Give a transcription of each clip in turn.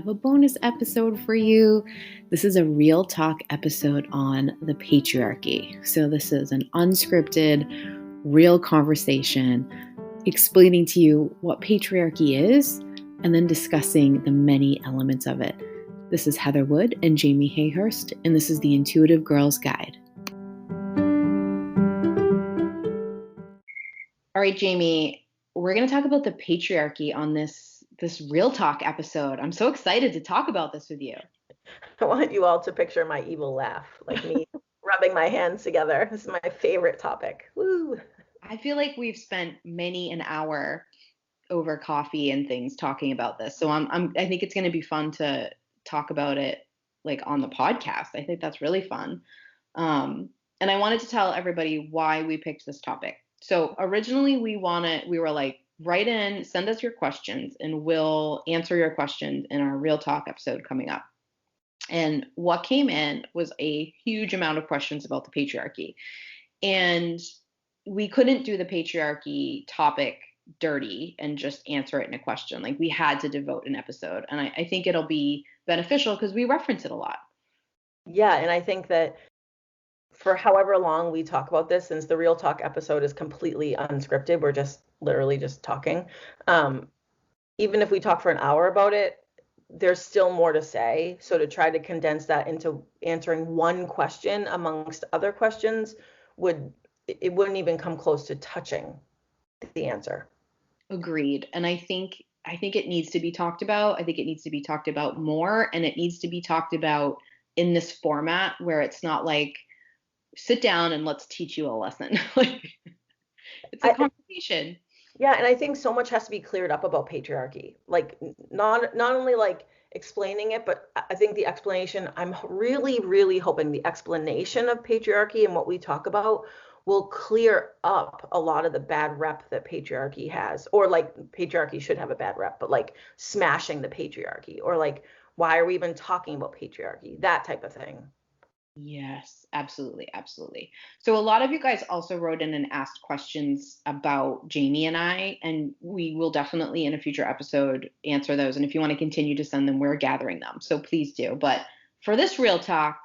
have a bonus episode for you. This is a real talk episode on the patriarchy. So this is an unscripted, real conversation explaining to you what patriarchy is and then discussing the many elements of it. This is Heather Wood and Jamie Hayhurst, and this is the Intuitive Girl's Guide. All right, Jamie, we're going to talk about the patriarchy on this real talk episode. I'm so excited to talk about this with you. I want you all to picture my evil laugh, like me rubbing my hands together. This is my favorite topic. Woo! I feel like we've spent many an hour over coffee and things talking about this. So I think it's going to be fun to talk about it like on the podcast. I think that's really fun. And I wanted to tell everybody why we picked this topic. So originally we were like, write in, send us your questions, and we'll answer your questions in our real talk episode coming up. And what came in was a huge amount of questions about the patriarchy. And we couldn't do the patriarchy topic dirty and just answer it in a question. Like we had to devote an episode. And I think it'll be beneficial because we reference it a lot. Yeah, and I think that for however long we talk about this, since the real talk episode is completely unscripted, we're just literally just talking. Even if we talk for an hour about it, there's still more to say. So to try to condense that into answering one question amongst other questions wouldn't even come close to touching the answer. Agreed. And I think it needs to be talked about. I think it needs to be talked about more, and it needs to be talked about in this format where it's not like sit down and let's teach you a lesson. Like it's a conversation. Yeah, and I think so much has to be cleared up about patriarchy. Like not only like explaining it, but I think the explanation, I'm really, really hoping the explanation of patriarchy and what we talk about will clear up a lot of the bad rep that patriarchy has, or like patriarchy should have a bad rep, but like smashing the patriarchy, or like, why are we even talking about patriarchy? That type of thing. Yes, absolutely, absolutely. So a lot of you guys also wrote in and asked questions about Jamie and I, and we will definitely in a future episode answer those. And if you want to continue to send them, we're gathering them. So please do. But for this real talk,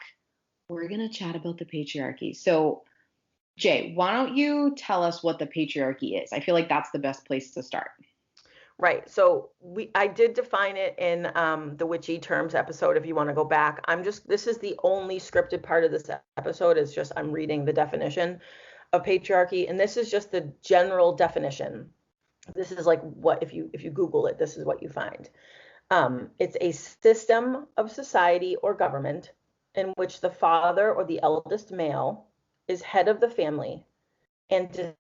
we're going to chat about the patriarchy. So Jay, why don't you tell us what the patriarchy is? I feel like that's the best place to start. Right. So I did define it in the Witchy Terms episode. If you want to go back, this is the only scripted part of this episode is just I'm reading the definition of patriarchy, and this is just the general definition. This is like what if you Google it, this is what you find. It's a system of society or government in which the father or the eldest male is head of the family, and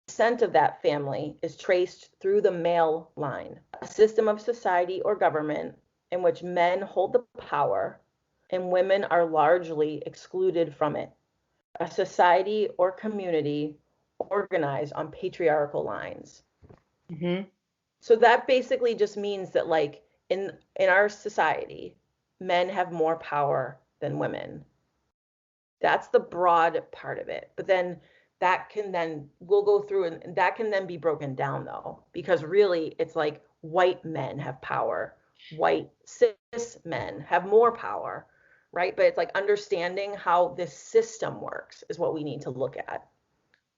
descent of that family is traced through the male line. A system of society or government in which men hold the power and women are largely excluded from it. A society or community organized on patriarchal lines. Mm-hmm. So that basically just means that like in our society, men have more power than women. That's the broad part of it. But then we'll go through and that can then be broken down though, because really it's like white men have power, white cis men have more power, right? But it's like understanding how this system works is what we need to look at.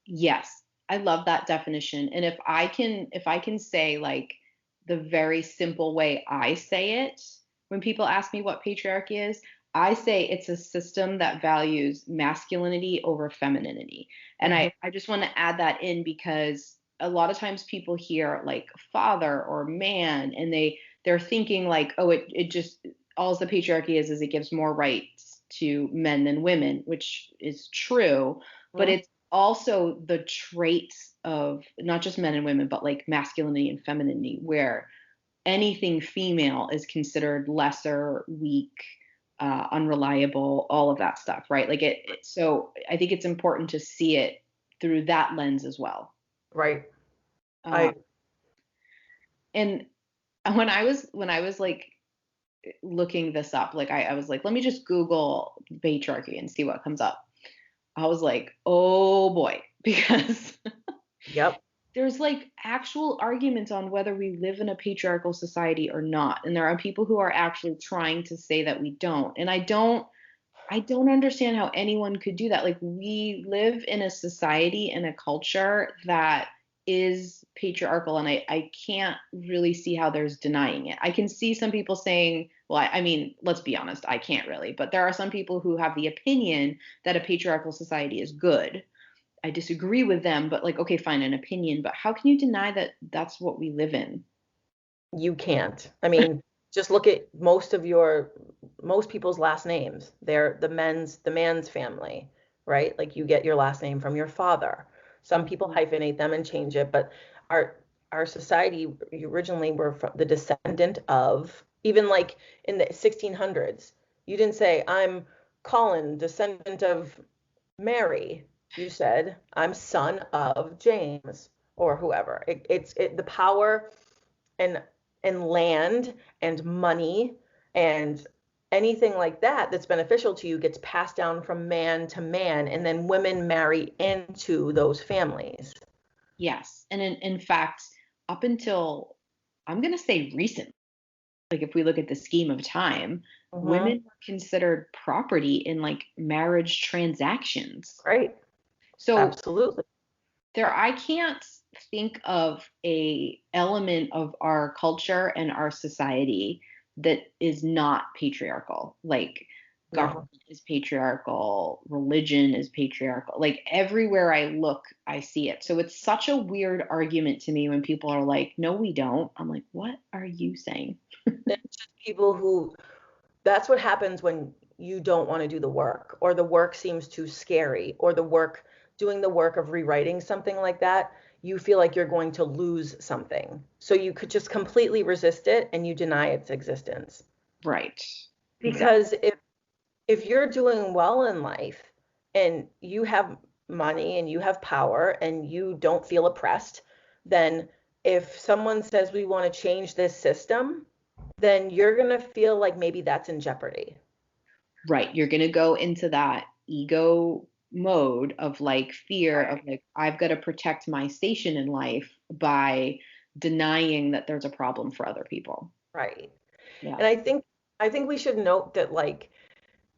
Yes, I love that definition. And if I can say like the very simple way I say it, when people ask me what patriarchy is, I say it's a system that values masculinity over femininity. And I just want to add that in because a lot of times people hear like father or man and they're thinking like, oh, it just all the patriarchy is it gives more rights to men than women, which is true, but it's also the traits of not just men and women, but like masculinity and femininity, where anything female is considered lesser, weak, unreliable, all of that stuff, right? Like so I think it's important to see it through that lens as well. Right. And when I was like looking this up, like I was like, let me just Google patriarchy and see what comes up. I was like, oh boy, because yep. there's like actual arguments on whether we live in a patriarchal society or not. And there are people who are actually trying to say that we don't. And I don't understand how anyone could do that. Like, we live in a society and a culture that is patriarchal, and I can't really see how there's denying it. I can see some people saying, well, I mean, let's be honest, I can't really, but there are some people who have the opinion that a patriarchal society is good. I disagree with them, but like, okay, fine, an opinion, but how can you deny that that's what we live in? You can't. I mean, just look at most people's last names. They're the man's family, right? Like you get your last name from your father. Some people Mhm. hyphenate them and change it, but our our society originally were from the descendant of, even like in the 1600s, you didn't say I'm Colin, descendant of Mary. You said I'm son of James or whoever. The power and land and money and anything like that that's beneficial to you gets passed down from man to man, and then women marry into those families. Yes. And in fact, up until, I'm going to say recent, like if we look at the scheme of time, Mm-hmm. women were considered property in like marriage transactions. Right. So Absolutely. I can't think of a element of our culture and our society that is not patriarchal. Like, government No. is patriarchal, religion is patriarchal. Like, everywhere I look, I see it. So it's such a weird argument to me when people are like, no, we don't. I'm like, what are you saying? It's just people who, that's what happens when you don't want to do the work, or the work seems too scary, or doing the work of rewriting something like that, you feel like you're going to lose something. So you could just completely resist it and you deny its existence. Right. Exactly. Because if you're doing well in life and you have money and you have power and you don't feel oppressed, then if someone says we want to change this system, then you're going to feel like maybe that's in jeopardy. Right. You're going to go into that ego mode of like fear of Right. like, I've got to protect my station in life by denying that there's a problem for other people. Right. Yeah. And I think we should note that, like,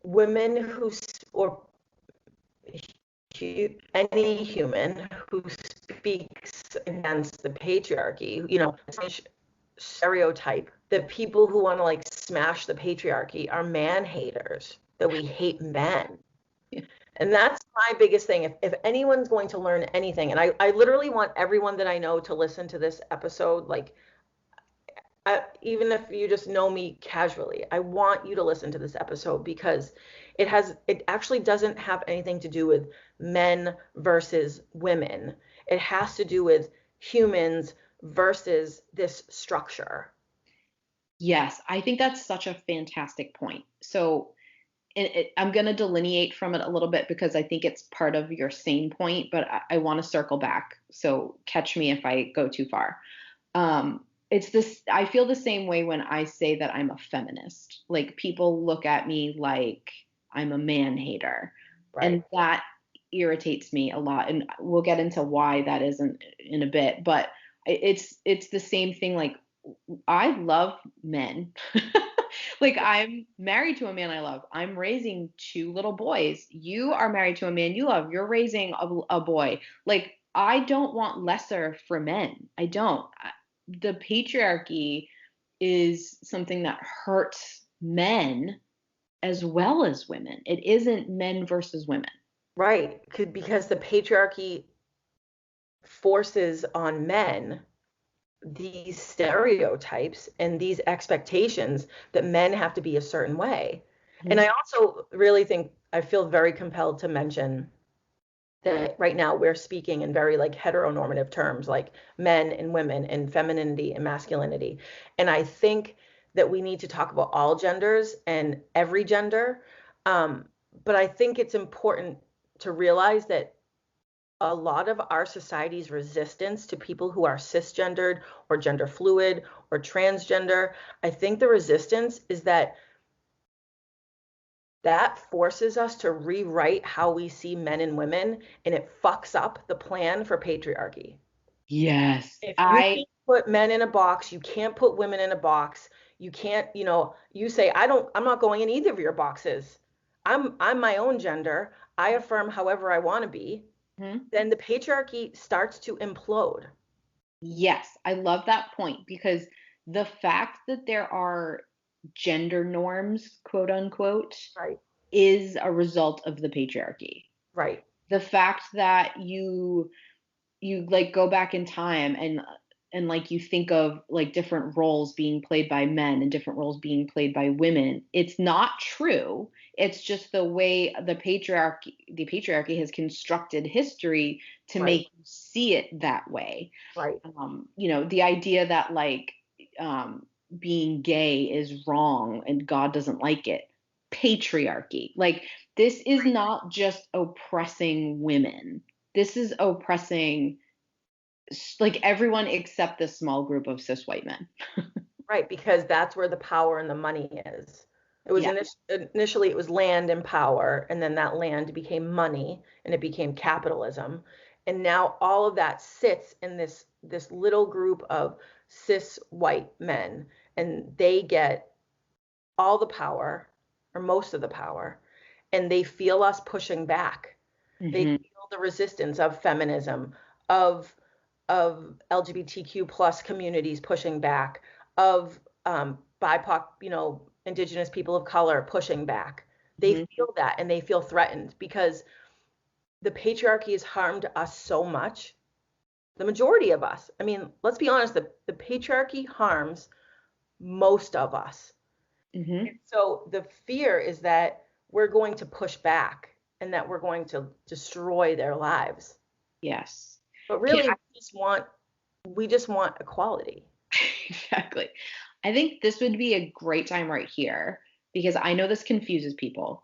women or any human who speaks against the patriarchy, stereotype that people who want to like smash the patriarchy are man haters, that we hate men. Yeah. And that's my biggest thing. If anyone's going to learn anything, and I literally want everyone that I know to listen to this episode, like, even if you just know me casually, I want you to listen to this episode because it actually doesn't have anything to do with men versus women. It has to do with humans versus this structure. Yes. I think that's such a fantastic point. So I'm going to delineate from it a little bit because I think it's part of your same point, but I want to circle back. So catch me if I go too far. It's this, I feel the same way when I say that I'm a feminist. Like, people look at me like I'm a man hater. Right. And that irritates me a lot. And we'll get into why that is in a bit. But it's the same thing. Like, I love men. Like, I'm married to a man I love. I'm raising two little boys. You are married to a man you love. You're raising a boy. Like, I don't want lesser for men. I don't. The patriarchy is something that hurts men as well as women. It isn't men versus women. Right. Because the patriarchy forces on men these stereotypes and these expectations that men have to be a certain way. And Mhm. I also really think I feel very compelled to mention that right now we're speaking in very like heteronormative terms, like men and women and femininity and masculinity. And I think that we need to talk about all genders and every gender. Um, but I think it's important to realize that a lot of our society's resistance to people who are cisgendered or gender fluid or transgender, I think the resistance is that forces us to rewrite how we see men and women, and it fucks up the plan for patriarchy. Yes. If you I can't put men in a box, you can't put women in a box. You can't, you say, I'm not going in either of your boxes. I'm my own gender. I affirm however I want to be. Mhm. Then the patriarchy starts to implode. Yes, I love that point because the fact that there are gender norms, quote unquote, Right, is a result of the patriarchy. right, The fact that you like go back in time and like you think of like different roles being played by men and different roles being played by women, it's not true. It's just the way the patriarchy has constructed history to right, make you see it that way. right, The idea that like um being gay is wrong and God doesn't like it. Patriarchy. Like, this is not just oppressing women. This is oppressing like everyone except this small group of cis white men. right, because that's where the power and the money is. It was Yeah. initially it was land and power, and then that land became money, and it became capitalism. And now all of that sits in this little group of cis white men, and they get all the power or most of the power, and they feel us pushing back. They Hmm. feel the resistance of feminism, of of LGBTQ plus communities pushing back, of BIPOC, Indigenous people of color pushing back. They Hmm. feel that and they feel threatened because the patriarchy has harmed us so much. The majority of us. I mean, let's be honest, the patriarchy harms most of us. Hmm. And so the fear is that we're going to push back and that we're going to destroy their lives. Yes. But Can really, we just want equality. exactly. I think this would be a great time right here because I know this confuses people.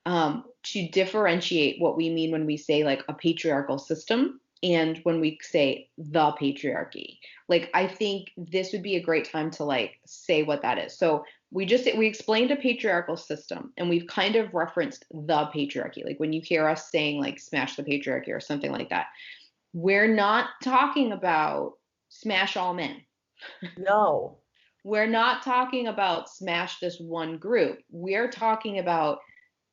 To differentiate what we mean when we say like a patriarchal system and when we say the patriarchy. Like, I think this would be a great time to like say what that is. So we explained a patriarchal system and we've kind of referenced the patriarchy. Like when you hear us saying like smash the patriarchy or something like that, we're not talking about smash all men. No. We're not talking about smash this one group. We're talking about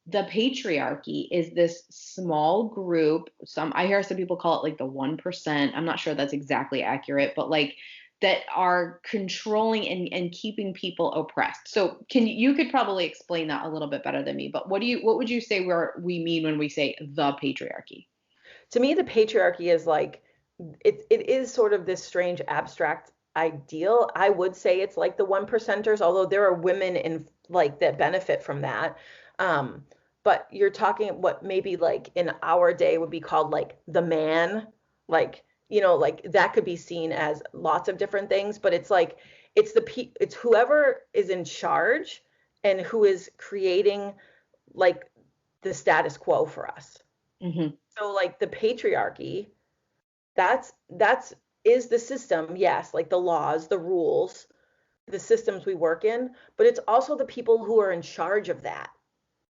the patriarchy is this small group. I hear some people call it like the 1%. I'm not sure that's exactly accurate, but like that are controlling and keeping people oppressed. So you could probably explain that a little bit better than me, but what would you say we mean when we say the patriarchy? To me, the patriarchy is like it is sort of this strange abstract ideal. I would say it's like the one percenters, although there are women in like that benefit from that. Um, but you're talking what maybe like in our day would be called like the man, like like that could be seen as lots of different things, but it's like it's whoever is in charge and who is creating like the status quo for us. Hmm. So like the patriarchy, that's is the system, yes, like the laws, the rules, the systems we work in, but it's also the people who are in charge of that.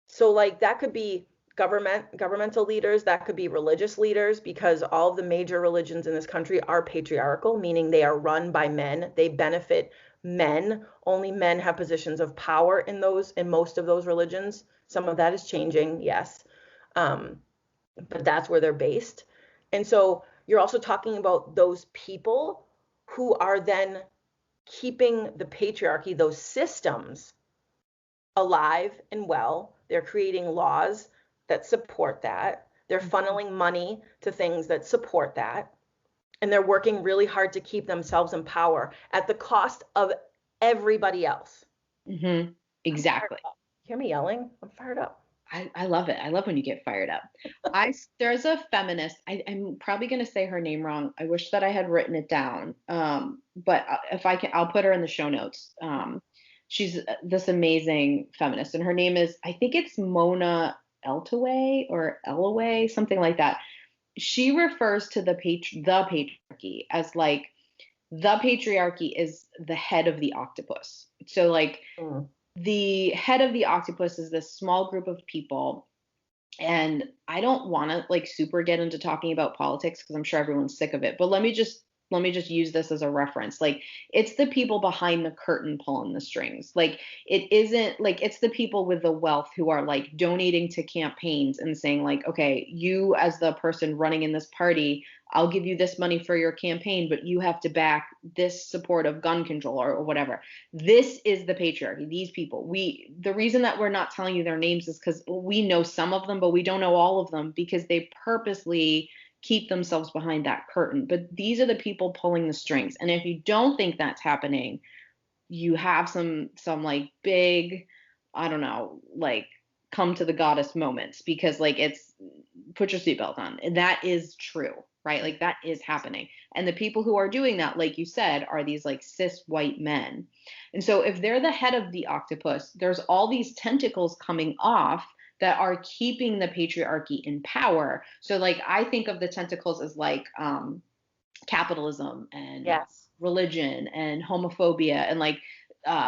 So like that could be governmental leaders, that could be religious leaders, because all of the major religions in this country are patriarchal, meaning they are run by men. They benefit men. Only men have positions of power in most of those religions. Some of that is changing, yes. Um, but that's where they're based. And so you're also talking about those people who are then keeping the patriarchy, those systems alive and well. They're creating laws that support that. They're funneling money to things that support that. And they're working really hard to keep themselves in power at the cost of everybody else. Hmm. I'm fired Exactly. up. Hear me yelling? I'm fired up. I love it. I love when you get fired up. There's a feminist. I'm probably going to say her name wrong. I wish that I had written it down. But if I can, I'll put her in the show notes. She's this amazing feminist, and her name is, I think it's Mona Eltaway or Elaway, something like that. She refers to the patriarchy as like the patriarchy is the head of the octopus. So like Mm, the head of the octopus is this small group of people And I don't want to like super get into talking about politics because I'm sure everyone's sick of it. But let me just use this as a reference. Like it's the people behind the curtain pulling the strings. Like it isn't like it's the people with the wealth who are like donating to campaigns and saying like, okay, you as the person running in this party, I'll give you this money for your campaign, but you have to back this support of gun control or whatever. This is the patriarchy. These people. The reason that we're not telling you their names is because we know some of them, but we don't know all of them because they purposely keep themselves behind that curtain. But these are the people pulling the strings. And if you don't think that's happening, you have some like big, I don't know, like come to the goddess moments because like it's put your seatbelt on. And that is true, right? Like that is happening. And the people who are doing that, like you said, are these like cis white men. And so if they're the head of the octopus, there's all these tentacles coming off that are keeping the patriarchy in power. So like I think of the tentacles as like capitalism and Yes. religion and homophobia and like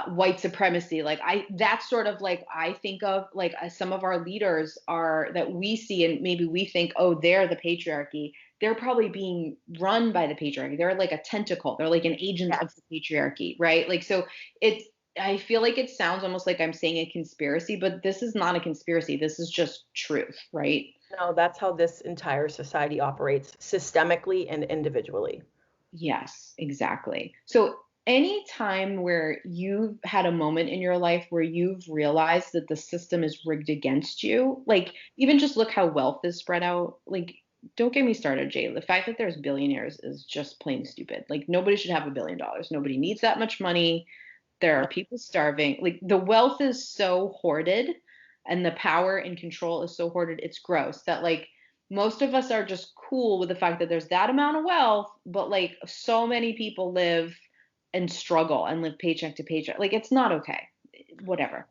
white supremacy. Like I that's sort of like I think of like some of our leaders are that we see and maybe we think, oh, they're the patriarchy. They're probably being run by the patriarchy. They're like a tentacle. They're like an agent of Yes. the patriarchy, right? Like so it's I feel like it sounds almost like I'm saying a conspiracy, but this is not a conspiracy. This is just truth, right? No, that's how this entire society operates systemically and individually. Yes, exactly. So, any time where you've had a moment in your life where you've realized that the system is rigged against you, like even just look how wealth is spread out. Like, don't get me started, Jay. The fact that there's billionaires is just plain stupid. Like, nobody should have $1 billion. Nobody needs that much money. There are people starving. Like, the wealth is so hoarded and the power and control is so hoarded. It's gross that, like, most of us are just cool with the fact that there's that amount of wealth, but like so many people live and struggle and live paycheck to paycheck. Like it's not okay. Whatever.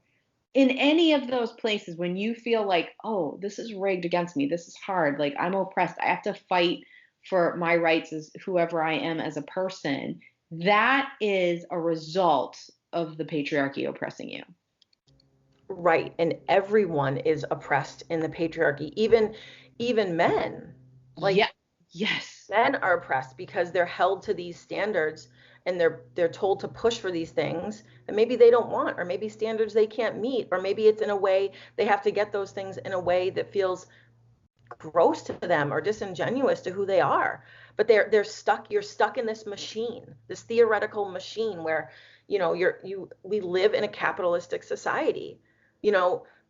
In any of those places when you feel like, oh, this is rigged against me, this is hard, like I'm oppressed, I have to fight for my rights as whoever I am as a person, that is a result of the patriarchy oppressing you. Right. And everyone is oppressed in the patriarchy, even men. Like Yeah. Yes. men are oppressed because they're held to these standards and they're told to push for these things that maybe they don't want, or maybe standards they can't meet, or maybe it's in a way they have to get those things in a way that feels gross to them or disingenuous to who they are. But they're stuck. You're stuck in this machine, this theoretical machine where, we live in a capitalistic society.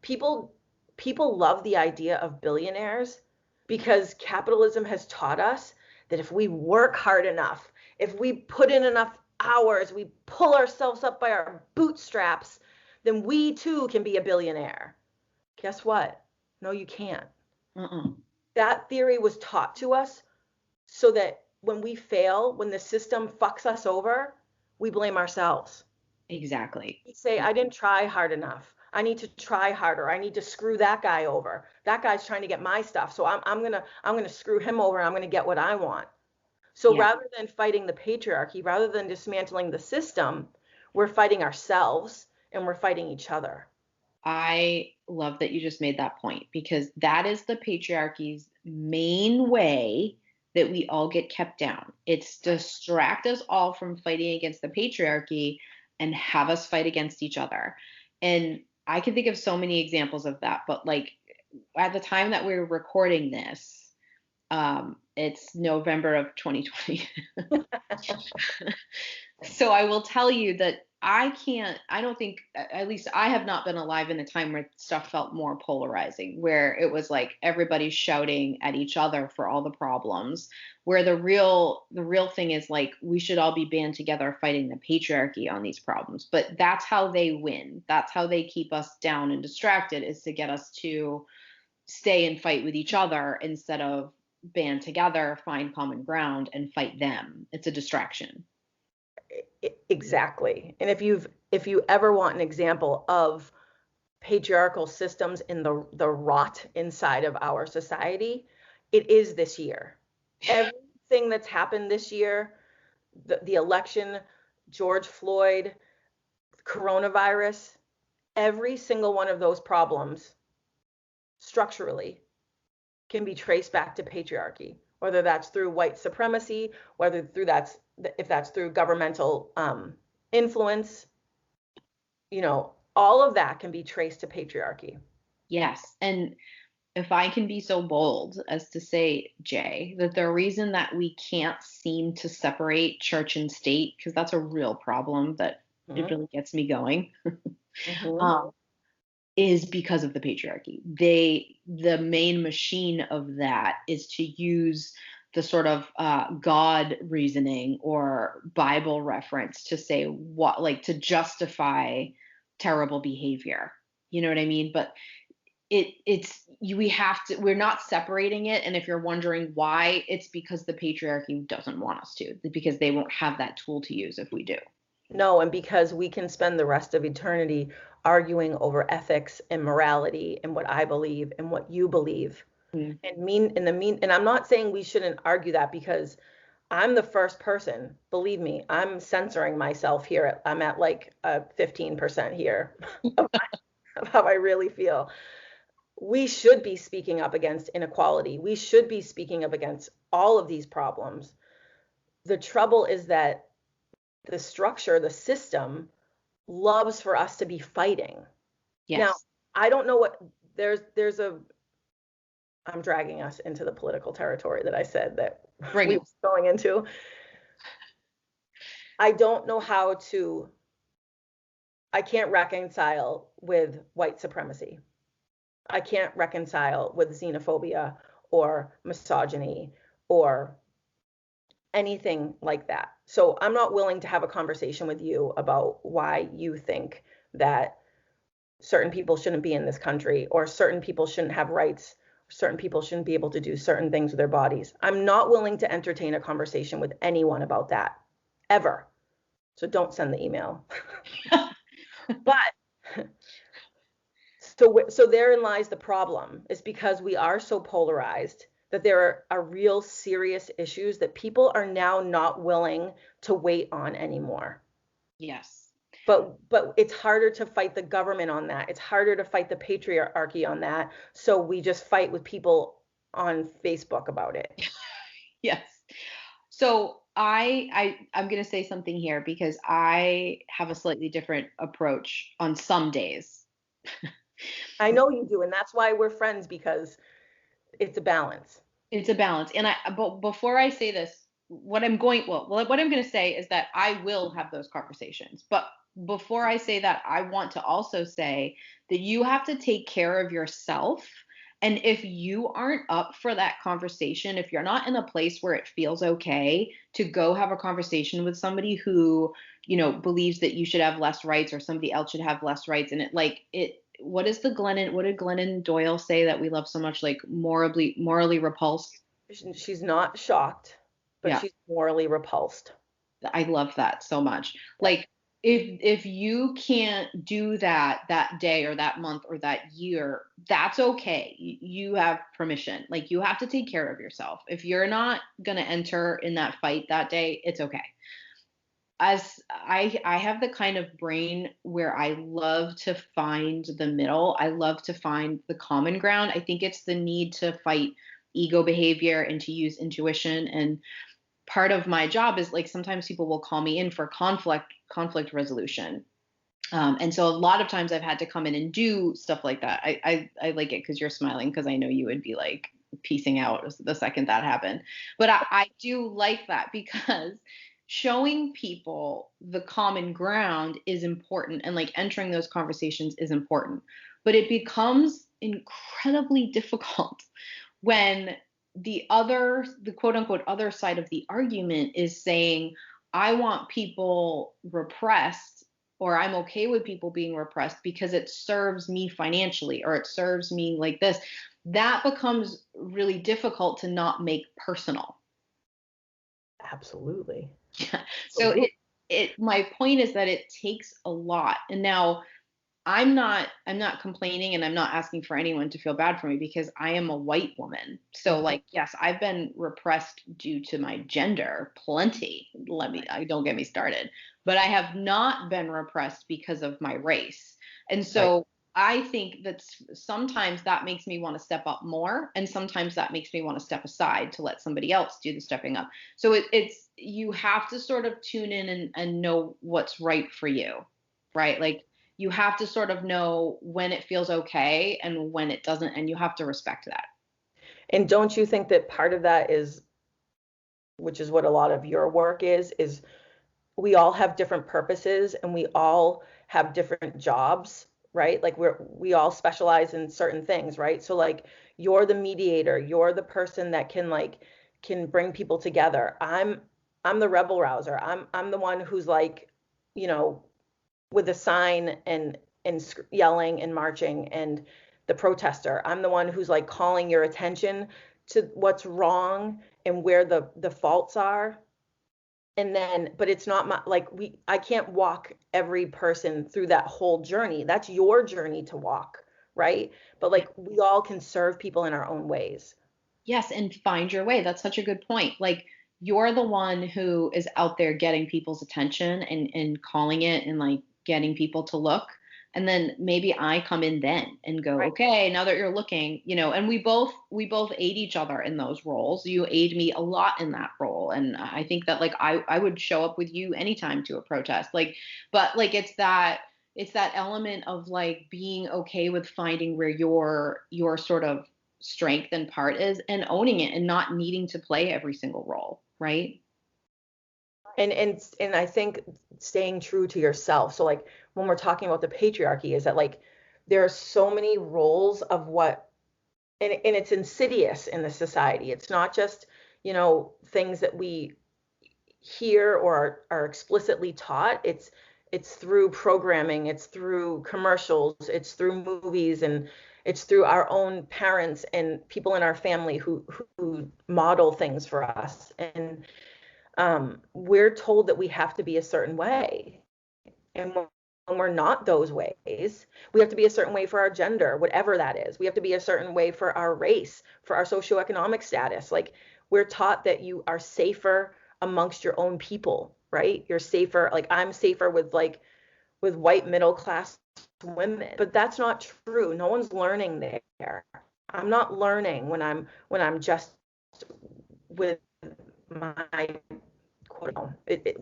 People love the idea of billionaires because capitalism has taught us that if we work hard enough, if we put in enough hours, we pull ourselves up by our bootstraps, then we too can be a billionaire. Guess what? No, you can't. Uh-uh. That theory was taught to us so that when we fail, when the system fucks us over, we blame ourselves. Exactly. We say, I didn't try hard enough. I need to try harder. I need to screw that guy over. That guy's trying to get my stuff. So I'm gonna screw him over and I'm gonna get what I want. So Yeah. rather than fighting the patriarchy, rather than dismantling the system, we're fighting ourselves and we're fighting each other. I love that you just made that point because that is the patriarchy's main way that we all get kept down. It's distract us all from fighting against the patriarchy and have us fight against each other. And I can think of so many examples of that, but like at the time that we're recording this, it's November of 2020. So I will tell you that I don't think, at least I have not been alive in a time where stuff felt more polarizing, where it was like everybody's shouting at each other for all the problems, where the real thing is like we should all be band together fighting the patriarchy on these problems. But that's how they win. That's how they keep us down and distracted, is to get us to stay and fight with each other instead of band together, find common ground and fight them. It's a distraction. Exactly. And if you ever want an example of patriarchal systems in the rot inside of our society, it is this year. Everything that's happened this year, the election, George Floyd, coronavirus, every single one of those problems structurally can be traced back to patriarchy, whether that's through white supremacy, whether through that's if that's through governmental influence, all of that can be traced to patriarchy. Yes. And if I can be so bold as to say, Jay, that the reason that we can't seem to separate church and state, because that's a real problem that it Mm-hmm. really gets me going, Mm-hmm. um, is because of the patriarchy. The main machine of that is to use the sort of God reasoning or Bible reference to say what, like to justify terrible behavior. You know what I mean? But we have to, we're not separating it. And if you're wondering why, it's because the patriarchy doesn't want us to, because they won't have that tool to use if we do. No, and because we can spend the rest of eternity arguing over ethics and morality and what I believe and what you believe. Mm. And I'm not saying we shouldn't argue that, because I'm the first person, believe me, I'm censoring myself here. I'm at like a 15% here of how I really feel. We should be speaking up against inequality. We should be speaking up against all of these problems. The trouble is that the structure, the system loves for us to be fighting. Now, Yes. I don't know what there's a I'm dragging us into the political territory that I said that Bring we it. were going into. I don't know how to I can't reconcile with white supremacy. I can't reconcile with xenophobia or misogyny or anything like that. So I'm not willing to have a conversation with you about why you think that certain people shouldn't be in this country, or certain people shouldn't have rights, certain people shouldn't be able to do certain things with their bodies. I'm not willing to entertain a conversation with anyone about that, ever. So don't send the email. But so therein lies the problem, is because we are so polarized that there are real serious issues that people are now not willing to wait on anymore. Yes. But it's harder to fight the government on that. It's harder to fight the patriarchy on that. So we just fight with people on Facebook about it. Yes. So I'm going to say something here because I have a slightly different approach on some days. I know you do, and that's why we're friends, because it's a balance. It's a balance. And but before I say this, what I'm going to say is that I will have those conversations. But before I say that, I want to also say that you have to take care of yourself. And if you aren't up for that conversation, if you're not in a place where it feels okay to go have a conversation with somebody who, believes that you should have less rights or somebody else should have less rights, and what did Glennon Doyle say that we love so much, like morally repulsed? She's not shocked, but Yeah, she's morally repulsed. I love that so much. Like if you can't do that day or that month or that year, that's okay. You have permission. Like you have to take care of yourself. If you're not going to enter in that fight that day, it's okay. As I have the kind of brain where I love to find the middle. I love to find the common ground. I think it's the need to fight ego behavior and to use intuition. And part of my job is, like, sometimes people will call me in for conflict resolution. And so a lot of times I've had to come in and do stuff like that. I like it because you're smiling, because I know you would be like piecing out the second that happened. But I do like that because showing people the common ground is important, and like entering those conversations is important. But it becomes incredibly difficult when the quote unquote other side of the argument is saying, I want people repressed, or I'm okay with people being repressed because it serves me financially, or it serves me like this. That becomes really difficult to not make personal. Absolutely. Yeah. So Absolutely. my point is that it takes a lot. And now I'm not complaining, and I'm not asking for anyone to feel bad for me, because I am a white woman. So, Mhm. like, yes, I've been repressed due to my gender plenty. Don't get me started. But I have not been repressed because of my race. And Right. so I think that sometimes that makes me want to step up more, and sometimes that makes me want to step aside to let somebody else do the stepping up. So it's you have to sort of tune in and know what's right for you, right? Like you have to sort of know when it feels okay and when it doesn't, and you have to respect that. And don't you think that part of that is, which is what a lot of your work is we all have different purposes and we all have different jobs, right? Like we all specialize in certain things, right? So like you're the mediator, you're the person that can bring people together. I'm the rebel rouser. I'm the one who's like, you know, with a sign and yelling and marching and the protester. I'm the one who's like calling your attention to what's wrong and where the faults are. And then, but it's not my, like I can't walk every person through that whole journey. That's your journey to walk, right? But like we all can serve people in our own ways. Yes, and find your way. That's such a good point. Like you're the one who is out there getting people's attention and calling it and like getting people to look. And then maybe I come in then and go, Right. okay, now that you're looking, and we both aid each other in those roles. You aid me a lot in that role. And I think that like I would show up with you anytime to a protest. Like, but like it's that element of like being okay with finding where your sort of strength and part is and owning it and not needing to play every single role, right? And I think staying true to yourself. So like when we're talking about the patriarchy is that like there are so many roles of what and it's insidious in the society. It's not just, things that we hear or are explicitly taught. It's through programming, it's through commercials, it's through movies, and it's through our own parents and people in our family who model things for us. And we're told that we have to be a certain way. And when we're not those ways, we have to be a certain way for our gender, whatever that is. We have to be a certain way for our race, for our socioeconomic status. Like we're taught that you are safer amongst your own people, right? You're safer. Like I'm safer with white middle class women, but that's not true. No one's learning there. I'm not learning when I'm just with my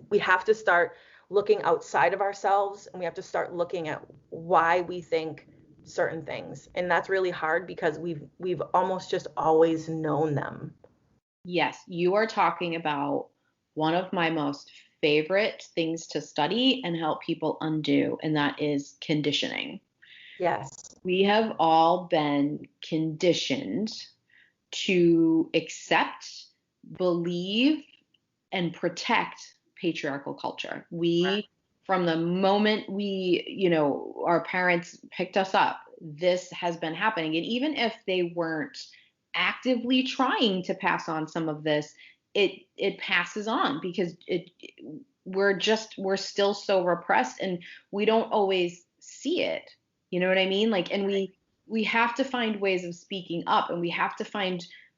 we have to start looking outside of ourselves, and we have to start looking at why we think certain things, and that's really hard because we've almost just always known them. Yes, you are talking about one of my most favorite things to study and help people undo, and that is conditioning. Yes. We have all been conditioned to accept, believe, and protect patriarchal culture. From the moment our parents picked us up, this has been happening. And even if they weren't actively trying to pass on some of this, it passes on because we're still so repressed and we don't always see it. You know what I mean? Like, and we have to find ways of speaking up, and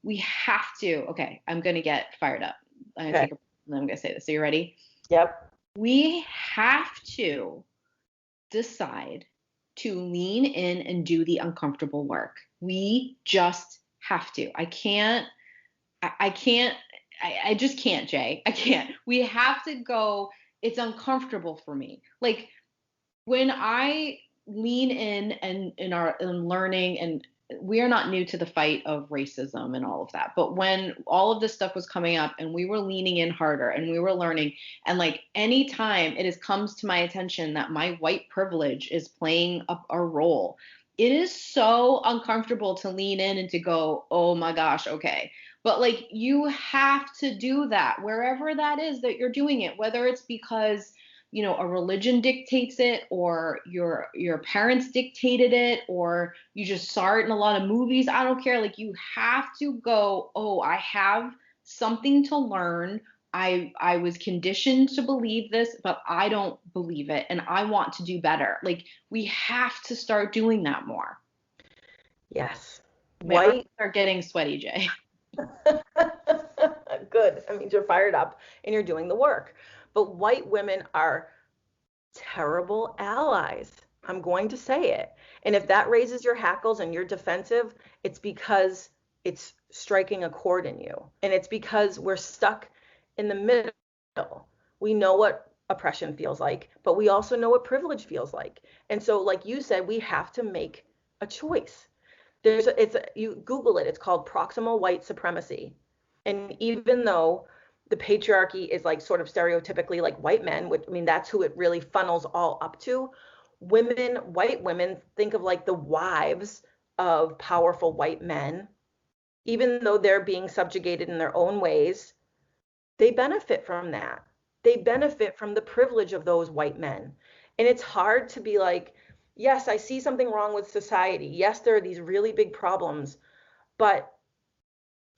okay, I'm going to get fired up. I'm going to Okay. take a, and I'm going to say this. So you ready? Yep. We have to decide to lean in and do the uncomfortable work. We just have to. I can't, I just can't, Jay. I can't. We have to go. It's uncomfortable for me. Like when I lean in and in our in learning, and we are not new to the fight of racism and all of that, but when all of this stuff was coming up and we were leaning in harder and we were learning, and like anytime it has comes to my attention that my white privilege is playing a role, it is so uncomfortable to lean in and to go, oh my gosh, okay. But like you have to do that wherever that is that you're doing it, whether it's because a religion dictates it, or your parents dictated it, or you just saw it in a lot of movies. I don't care. Like you have to go, oh, I have something to learn. I was conditioned to believe this, but I don't believe it and I want to do better. Like we have to start doing that more. Yes. My arms White. are getting sweaty, Jay. Good. I mean, you're fired up and you're doing the work. But white women are terrible allies. I'm going to say it. And if that raises your hackles and you're defensive, it's because it's striking a chord in you. And it's because we're stuck in the middle. We know what oppression feels like, but we also know what privilege feels like. And so, like you said, we have to make a choice. You Google it, it's called proximal white supremacy. And even though the patriarchy is like sort of stereotypically like white men, which I mean, that's who it really funnels all up to. White women think of like the wives of powerful white men, even though they're being subjugated in their own ways, they benefit from that. They benefit from the privilege of those white men. And it's hard to be like, yes, I see something wrong with society. Yes, there are these really big problems, but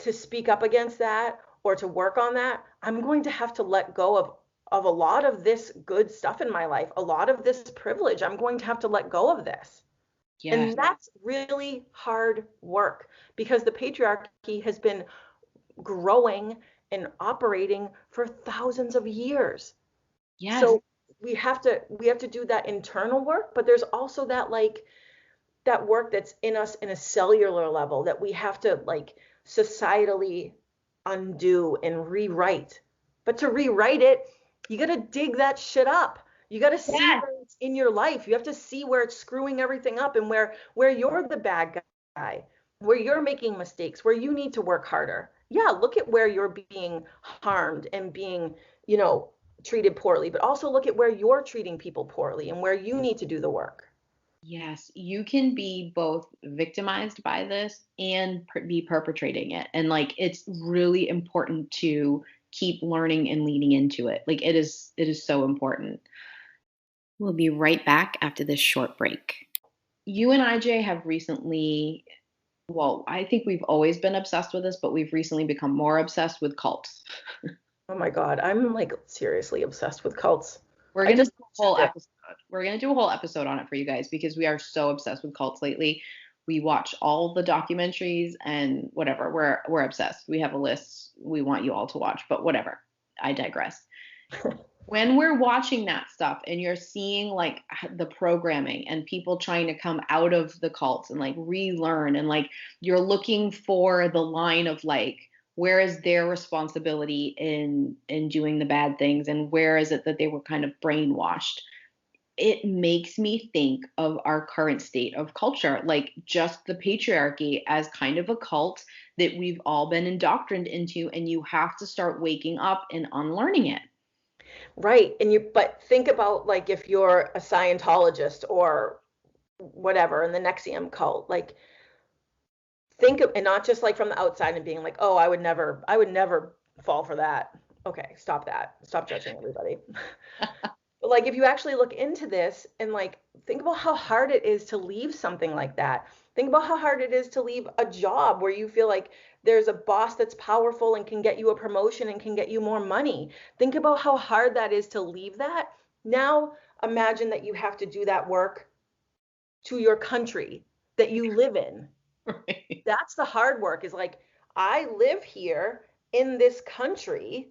to speak up against that or to work on that, I'm going to have to let go of a lot of this good stuff in my life, a lot of this privilege. I'm going to have to let go of this. Yes. And that's really hard work because the patriarchy has been growing and operating for thousands of years. Yes. So we have to do that internal work, but there's also that work that's in us in a cellular level that we have to like societally undo and rewrite. But to rewrite it, you got to dig that shit up. You got to see Yes. where it's in your life. You have to see where it's screwing everything up and where you're the bad guy, where you're making mistakes, where you need to work harder. Yeah, look at where you're being harmed and being, you know, treated poorly, but also look at where you're treating people poorly and where you need to do the work. Yes, you can be both victimized by this and be perpetrating it. And like it's really important to keep learning and leaning into it. Like it is so important. We'll be right back after this short break. You and IJ have recently, well, I think we've always been obsessed with this, but we've recently become more obsessed with cults. Oh my God, I'm like seriously obsessed with cults. We're I gonna just do a whole episode. We're gonna do a whole episode on it for you guys because we are so obsessed with cults lately. We watch all the documentaries and whatever. We're obsessed. We have a list we want you all to watch, but whatever. I digress. When we're watching that stuff and you're seeing like the programming and people trying to come out of the cults and like relearn and like you're looking for the line of like where is their responsibility in doing the bad things and where is it that they were kind of brainwashed, it makes me think of our current state of culture, like just the patriarchy as kind of a cult that we've all been indoctrined into, and you have to start waking up and unlearning it. Right. But think about like if you're a Scientologist or whatever in the Nexium cult, like and not just like from the outside and being like, oh, I would never fall for that. Okay, stop that. Stop judging everybody. But like if you actually look into this and like think about how hard it is to leave something like that. Think about how hard it is to leave a job where you feel like there's a boss that's powerful and can get you a promotion and can get you more money. Think about how hard that is to leave that. Now imagine that you have to do that work to your country that you live in. Right. That's the hard work, is like I live here in this country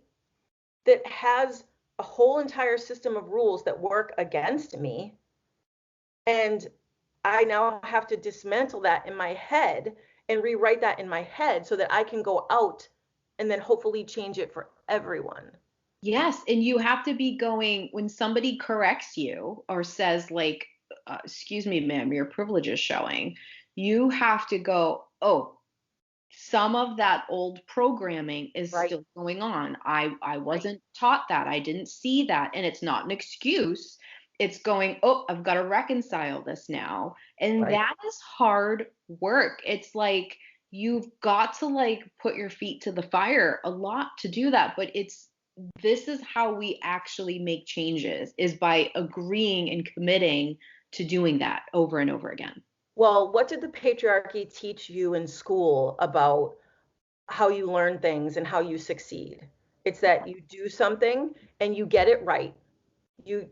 that has a whole entire system of rules that work against me. And I now have to dismantle that in my head and rewrite that in my head so that I can go out and then hopefully change it for everyone. Yes, and you have to be going when somebody corrects you or says like, "Excuse me, ma'am, your privilege is showing." You have to go, "Oh, some of that old programming is Right, still going on. I right, wasn't taught that. I didn't see that." And it's not an excuse. It's going, "Oh, I've got to reconcile this now." And right. that is hard work. It's like you've got to like put your feet to the fire a lot to do that, but it's this is how we actually make changes is by agreeing and committing to doing that over and over again. Well, what did the patriarchy teach you in school about how you learn things and how you succeed? It's that you do something and you get it right. You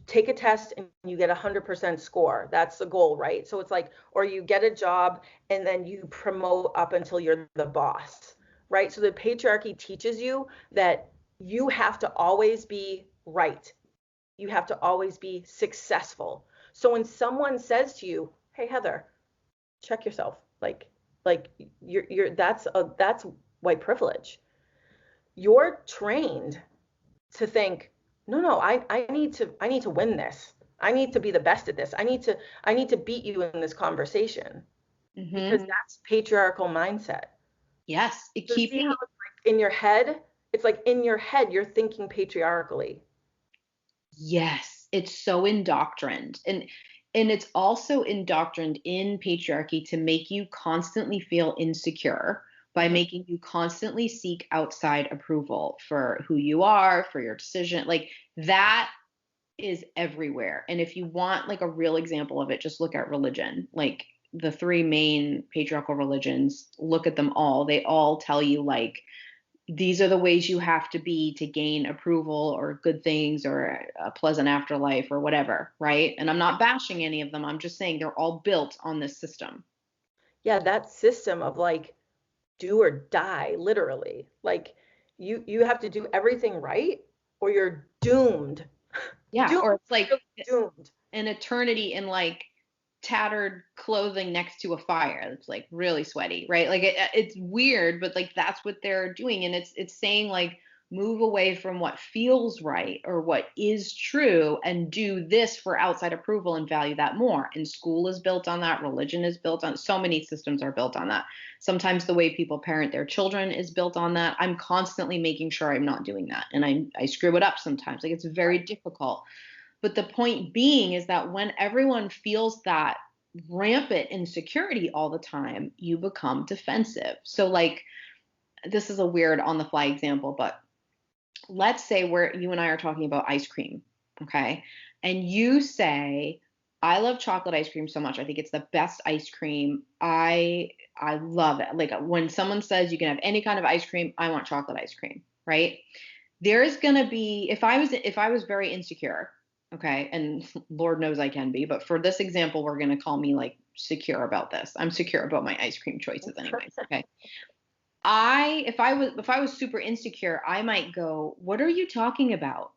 take a test and you get 100% score. That's the goal, right? So it's like, or you get a job and then you promote up until you're the boss, right? So the patriarchy teaches you that you have to always be right. You have to always be successful. So when someone says to you, "Hey Heather, check yourself," like that's white privilege. You're trained to think, no, no, I need to win this. I need to be the best at this. I need to beat you in this conversation because Hmm. that's patriarchal mindset. Yes, So see how keeping. it's like in your head? It's like in your head you're thinking patriarchally. Yes, it's so indoctrined. And it's also indoctrined in patriarchy to make you constantly feel insecure by Hmm. making you constantly seek outside approval for who you are, for your decision. Like that is everywhere. And if you want like a real example of it, just look at religion. Like the three main patriarchal religions, look at them all. They all tell you like these are the ways you have to be to gain approval or good things or a pleasant afterlife or whatever, right? And I'm not bashing any of them. I'm just saying they're all built on this system. Yeah, that system of like do or die, literally. Like you have to do everything right or you're doomed. Yeah, Doomed, or it's like really doomed. an eternity in like tattered clothing next to a fire that's like really sweaty, right? Like it's weird, but like that's what they're doing, and it's saying like move away from what feels right or what is true and do this for outside approval and value that more. And school is built on that, religion is built on, so many systems are built on that. Sometimes the way people parent their children is built on that. I'm constantly making sure I'm not doing that, and I screw it up sometimes. Like it's very difficult, but the point being is that when everyone feels that rampant insecurity all the time, you become defensive. So, like, this is a weird on the fly example, but let's say where you and I are talking about ice cream, okay? And you say, I love chocolate ice cream so much. I think it's the best ice cream. I love it. Like when someone says you can have any kind of ice cream, I want chocolate ice cream, right? There's going to be, if I was very insecure, okay, and Lord knows I can be, but for this example we're going to call me like secure about this. I'm secure about my ice cream choices anyways, okay? If I was super insecure, I might go, what are you talking about?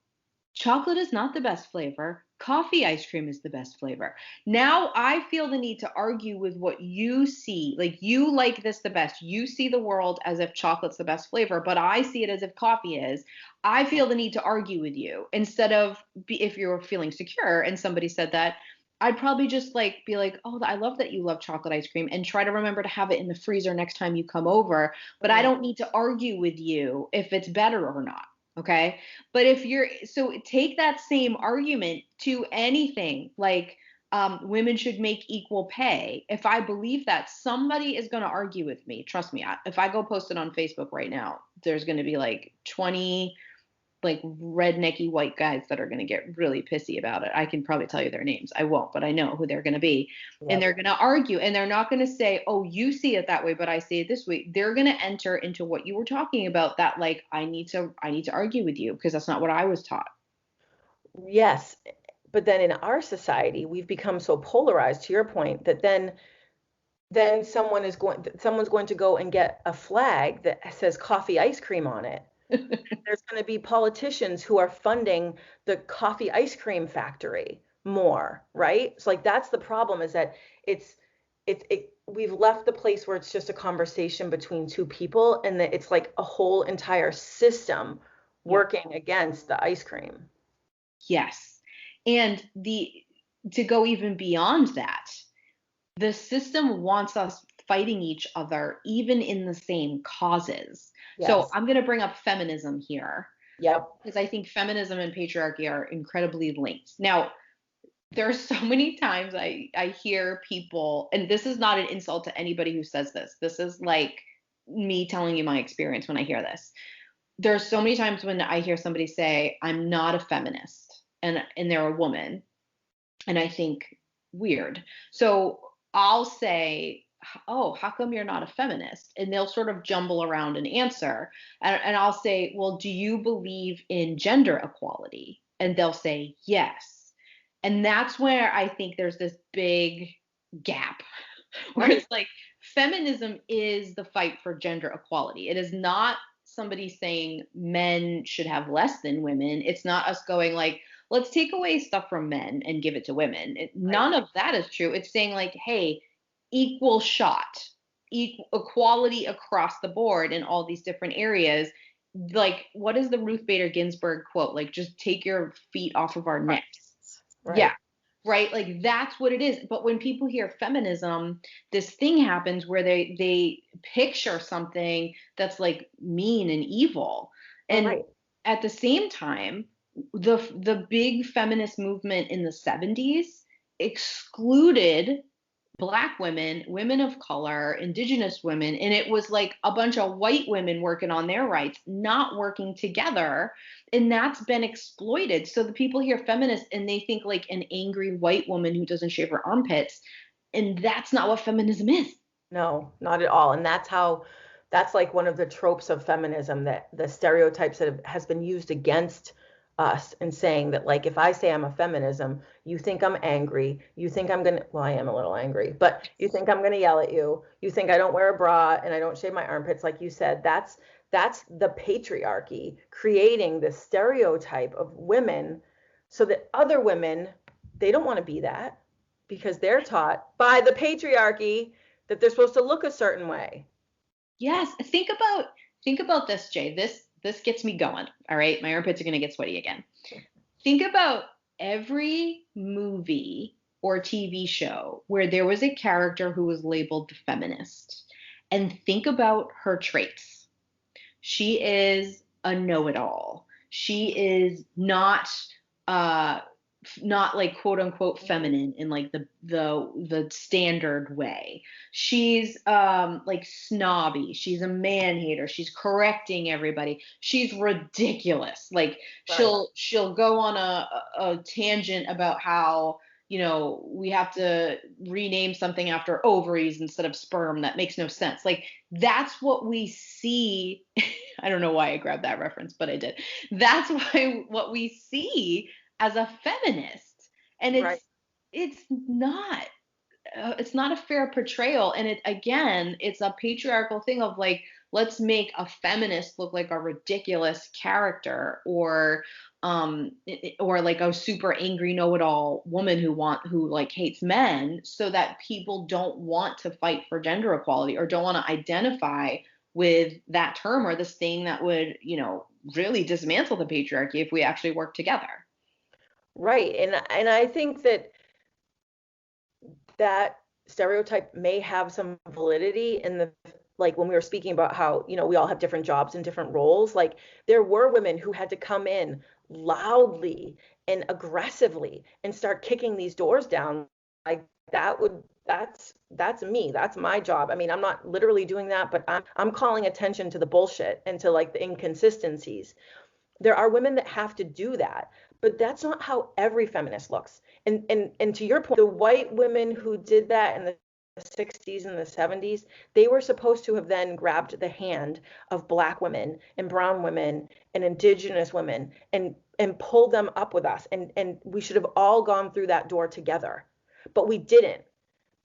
Chocolate is not the best flavor. Coffee ice cream is the best flavor. Now I feel the need to argue with what you see. Like you like this the best. You see the world as if chocolate's the best flavor, but I see it as if coffee is. I feel the need to argue with you instead of if you're feeling secure and somebody said that, I'd probably just like be like, "Oh, I love that you love chocolate ice cream," and try to remember to have it in the freezer next time you come over, but I Mm. don't need to argue with you if it's better or not. Okay? But if you're, so take that same argument to anything like women should make equal pay. If I believe that, somebody is going to argue with me. Trust me. If I go post it on Facebook right now, there's going to be like 20 like rednecky white guys that are going to get really pissy about it. I can probably tell you their names. I won't, but I know who they're going to be. And Yep. they're going to argue, and they're not going to say, "Oh, you see it that way, but I see it this way." They're going to enter into what you were talking about, that like I need to argue with you because that's not what I was taught. Yes. But then in our society, we've become so polarized to your point that then someone's going to go and get a flag that says coffee ice cream on it. There's going to be politicians who are funding the coffee ice cream factory more, right? So like that's the problem is that it's we've left the place where it's just a conversation between two people and that it's like a whole entire system Yep. working against the ice cream. Yes. And the to go even beyond that, the system wants us fighting each other even in the same causes. So Yes. I'm going to bring up feminism here Yep. because I think feminism and patriarchy are incredibly linked. Now, there's so many times I hear people, and this is not an insult to anybody who says this. This is like me telling you my experience when I hear this. There's so many times when I hear somebody say, "I'm not a feminist," and they're a woman, and I think weird. So I'll say, "Oh, how come you're not a feminist?" And they'll sort of jumble around and answer. And I'll say, "Well, do you believe in gender equality?" And they'll say, "Yes." And that's where I think there's this big gap where Right. it's like feminism is the fight for gender equality. It is not somebody saying men should have less than women. It's not us going like, let's take away stuff from men and give it to women. Right. None of that is true. It's saying like, hey, equal shot, equality across the board in all these different areas. Like, what is the Ruth Bader Ginsburg quote? Like, just take your feet off of our Right. necks. Yeah, Right. right. Like that's what it is. But when people hear feminism, this thing happens where they picture something that's like mean and evil. And Right. at the same time, the big feminist movement in the 70s excluded Black women, women of color, indigenous women, and it was like a bunch of white women working on their rights, not working together, and that's been exploited. So the people hear feminist and they think like an angry white woman who doesn't shave her armpits, and that's not what feminism is. No, not at all. And that's like one of the tropes of feminism, that the stereotypes that has been used against us, and saying that, like, if I say I'm a feminism, you think I'm angry, you think I'm gonna, well, I am a little angry, but you think I'm gonna yell at you, you think I don't wear a bra and I don't shave my armpits, like you said. That's the patriarchy creating this stereotype of women, so that other women, they don't want to be that, because they're taught by the patriarchy that they're supposed to look a certain way. Yes, think about this, Jay. This gets me going. All right, my armpits are gonna get sweaty again. Think about every movie or TV show where there was a character who was labeled the feminist, and think about her traits. She is a know-it-all. She is uh not like quote unquote feminine in like the standard way. She's like snobby. She's a man hater. She's correcting everybody. She's ridiculous. Like Right. she'll go on a tangent about how we have to rename something after ovaries instead of sperm. That makes no sense. Like that's what we see. I don't know why I grabbed that reference, but I did. That's why what we see as a feminist, and Right. it's not a fair portrayal, and it again it's a patriarchal thing of like, let's make a feminist look like a ridiculous character, or like a super angry know-it-all woman who like hates men, so that people don't want to fight for gender equality or don't want to identify with that term or this thing that would really dismantle the patriarchy if we actually work together. Right. And I think that stereotype may have some validity in the, like, when we were speaking about how, we all have different jobs and different roles. Like, there were women who had to come in loudly and aggressively and start kicking these doors down. Like, that's me. That's my job. I mean, I'm not literally doing that, but I'm calling attention to the bullshit and to, like, the inconsistencies. There are women that have to do that, but that's not how every feminist looks. And to your point, the white women who did that in the 60s and the 70s, they were supposed to have then grabbed the hand of Black women and brown women and indigenous women and pulled them up with us, and we should have all gone through that door together. But we didn't,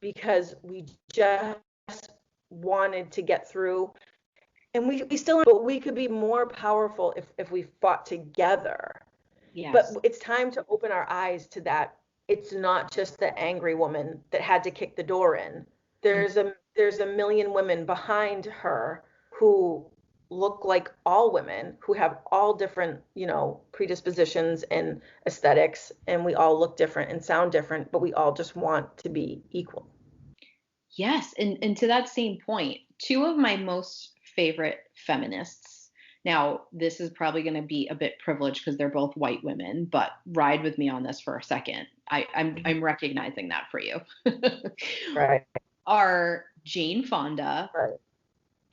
because we just wanted to get through, and we still, but we could be more powerful if we fought together. But Yes. it's time to open our eyes to that. It's not just the angry woman that had to kick the door in. There's a million women behind her who look like all women, who have all different, predispositions and aesthetics, and we all look different and sound different, but we all just want to be equal. Yes, and to that same point, two of my most favorite feminists. Now, this is probably going to be a bit privileged because they're both white women, but ride with me on this for a second. I'm recognizing that for you. Right. Are Jane Fonda Right.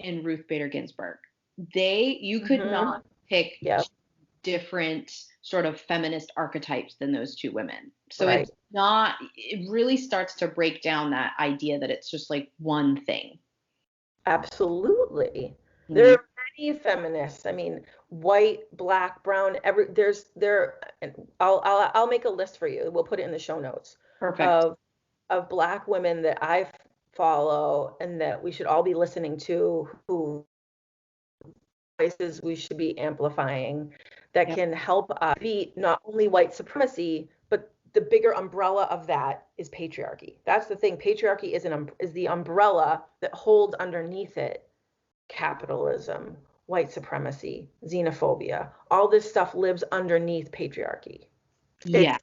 and Ruth Bader Ginsburg. You could Mm-hmm. not pick Yeah. different sort of feminist archetypes than those two women. So Right. it really starts to break down that idea that it's just like one thing. Absolutely. There Mhm. are many feminists. I mean, white, black, brown, and I'll make a list for you. We'll put it in the show notes Perfect. of black women that I follow and that we should all be listening to, who voices we should be amplifying. that Yep. can help us beat not only white supremacy, but the bigger umbrella of that is patriarchy. That's the thing. Patriarchy is the umbrella that holds underneath it capitalism, white supremacy, xenophobia. All this stuff lives underneath patriarchy. Yeah,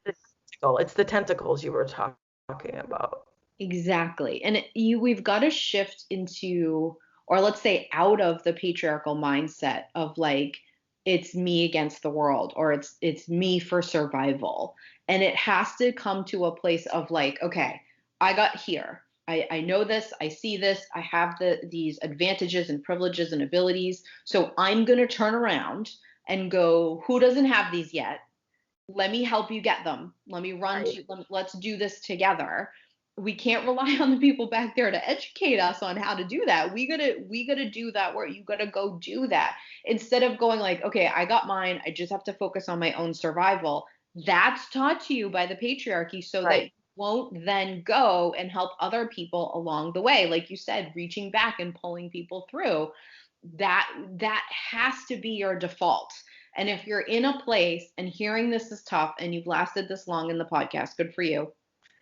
It's the tentacles you were talking about. exactly. And we've got to shift into, or let's say out of the patriarchal mindset of like, it's me against the world, or it's me for survival. And it has to come to a place of like, okay, I got here. I know this, I see this, I have these advantages and privileges and abilities. So I'm gonna turn around and go, who doesn't have these yet? Let me help you get them. Let me run Right. to let's do this together. We can't rely on the people back there to educate us on how to do that. We gotta do that work. You gotta go do that. Instead of going like, okay, I got mine, I just have to focus on my own survival. That's taught to you by the patriarchy so that Right. you won't then go and help other people along the way. Like you said, reaching back and pulling people through. That has to be your default. And if you're in a place and hearing this is tough and you've lasted this long in the podcast, good for you.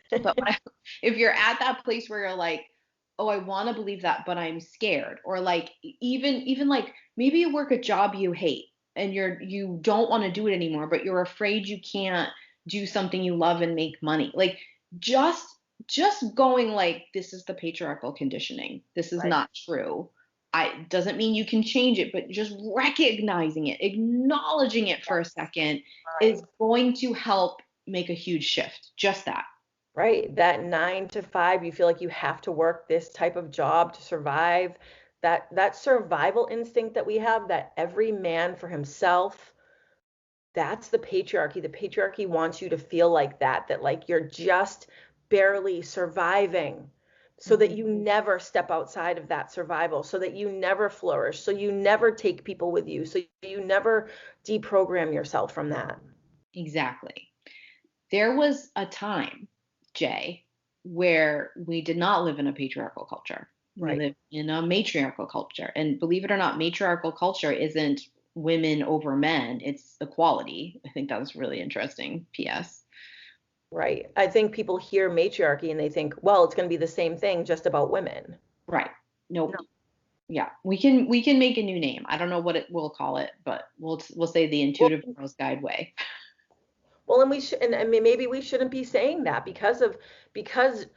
But if you're at that place where you're like, oh, I want to believe that, but I'm scared, or like even like maybe you work a job you hate and you don't want to do it anymore, but you're afraid you can't do something you love and make money. Like just just going like this is the patriarchal conditioning. This is Right. not true. I doesn't mean you can change it, but just recognizing it, acknowledging it for a second is Right. going to help make a huge shift. Just that. Right. That 9 to 5, you feel like you have to work this type of job to survive. That survival instinct that we have, that every man for himself, that's the patriarchy. The patriarchy wants you to feel like that like you're just barely surviving, so that you never step outside of that survival, so that you never flourish, so you never take people with you, so you never deprogram yourself from that. Exactly. There was a time, Jay, where we did not live in a patriarchal culture. We Right. lived in a matriarchal culture. And believe it or not, matriarchal culture isn't women over men, it's equality. I think that was really interesting. P.S. Right. I think people hear matriarchy and they think, well, it's going to be the same thing, just about women. Right. No. Nope. Yeah. We can make a new name. I don't know what it we'll call it, but we'll say the Well, intuitive girls guide way. and we should, and I mean, maybe we shouldn't be saying that because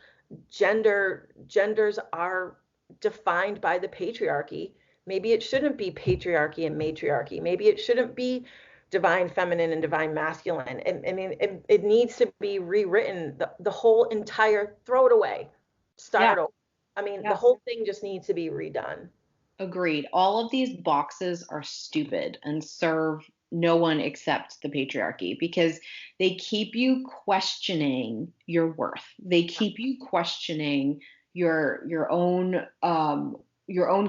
genders are defined by the patriarchy. Maybe it shouldn't be patriarchy and matriarchy. Maybe it shouldn't be divine feminine and divine masculine. And I mean, it needs to be rewritten. The whole entire, throw it away, Yeah. start over. I mean, the Yeah. whole thing just needs to be redone. Agreed. All of these boxes are stupid and serve no one except the patriarchy because they keep you questioning your worth. They keep you questioning your own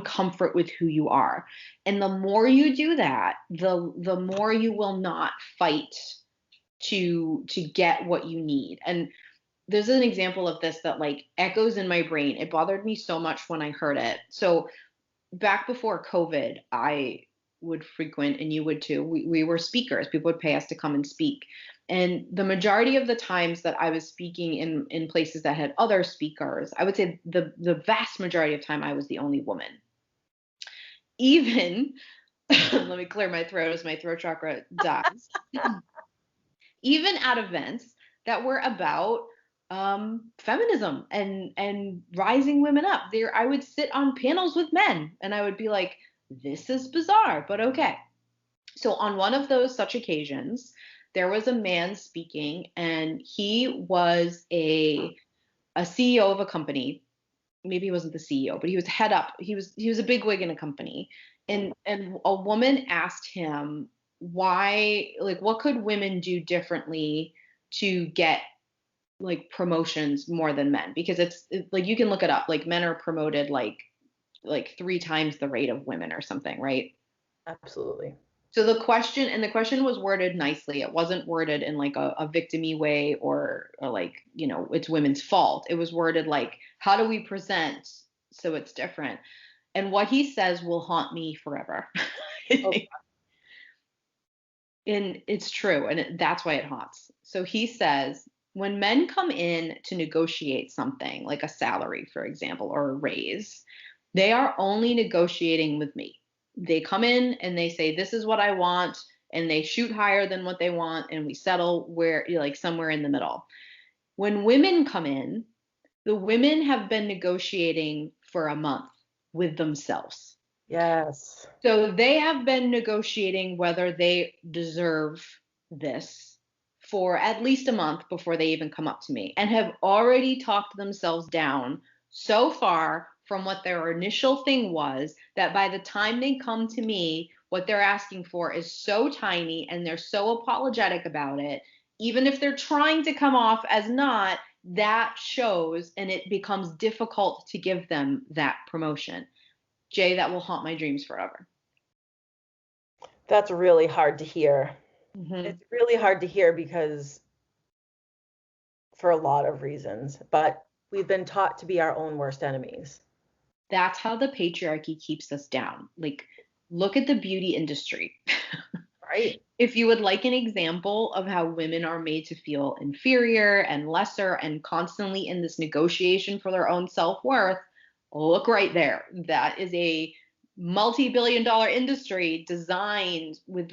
comfort with who you are. And the more you do that, the more you will not fight to get what you need. And there's an example of this that like echoes in my brain. It bothered me so much when I heard it. So back before COVID, I would frequent, and you would too. We were speakers. People would pay us to come and speak. And the majority of the times that I was speaking in places that had other speakers, I would say the vast majority of time I was the only woman. Even let me clear my throat as my throat chakra dies. Even at events that were about feminism and rising women up. There, I would sit on panels with men, and I would be like, "This is bizarre, but okay." So on one of those such occasions, there was a man speaking, and he was a CEO of a company. Maybe he wasn't the CEO, but he was head up. He was a bigwig in a company, and a woman asked him why, like, what could women do differently to get like promotions more than men? Because like you can look it up. Like men are promoted like three times the rate of women or something, right? Absolutely. So the question was worded nicely. It wasn't worded in like a victimy way or like, it's women's fault. It was worded like, how do we present so it's different? And what he says will haunt me forever. Oh, And it's true, and that's why it haunts. So he says, when men come in to negotiate something, like a salary, for example, or a raise, they are only negotiating with me. They come in and they say, "This is what I want," and they shoot higher than what they want, and we settle where, like, somewhere in the middle. When women come in, the women have been negotiating for a month with themselves. Yes. So they have been negotiating whether they deserve this for at least a month before they even come up to me, and have already talked themselves down so far from what their initial thing was that by the time they come to me, what they're asking for is so tiny and they're so apologetic about it. Even if they're trying to come off as not, that shows, and it becomes difficult to give them that promotion. Jay, that will haunt my dreams forever. That's really hard to hear. Mhm. It's really hard to hear because for a lot of reasons, but we've been taught to be our own worst enemies. That's how the patriarchy keeps us down. Like, look at the beauty industry. Right. If you would like an example of how women are made to feel inferior and lesser and constantly in this negotiation for their own self-worth, look right there. That is a multi-billion-dollar industry designed with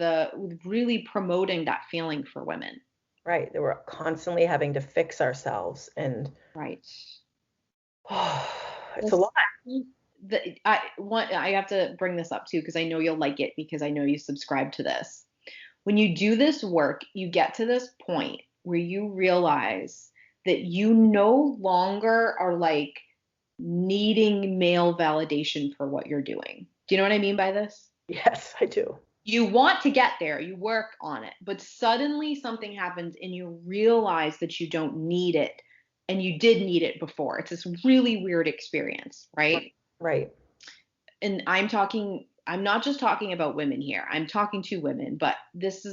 really promoting that feeling for women. Right. That we're constantly having to fix ourselves and Right. it's a This lot. I have to bring this up too because I know you'll like it because I know you subscribe to this. When you do this work, you get to this point where you realize that you no longer are like needing male validation for what you're doing. Do you know what I mean by this? Yes, I do. You want to get there, you work on it, but suddenly something happens and you realize that you don't need it and you did need it before. It's this really weird experience, right? Right. And I'm not just talking about women here. I'm talking to women, but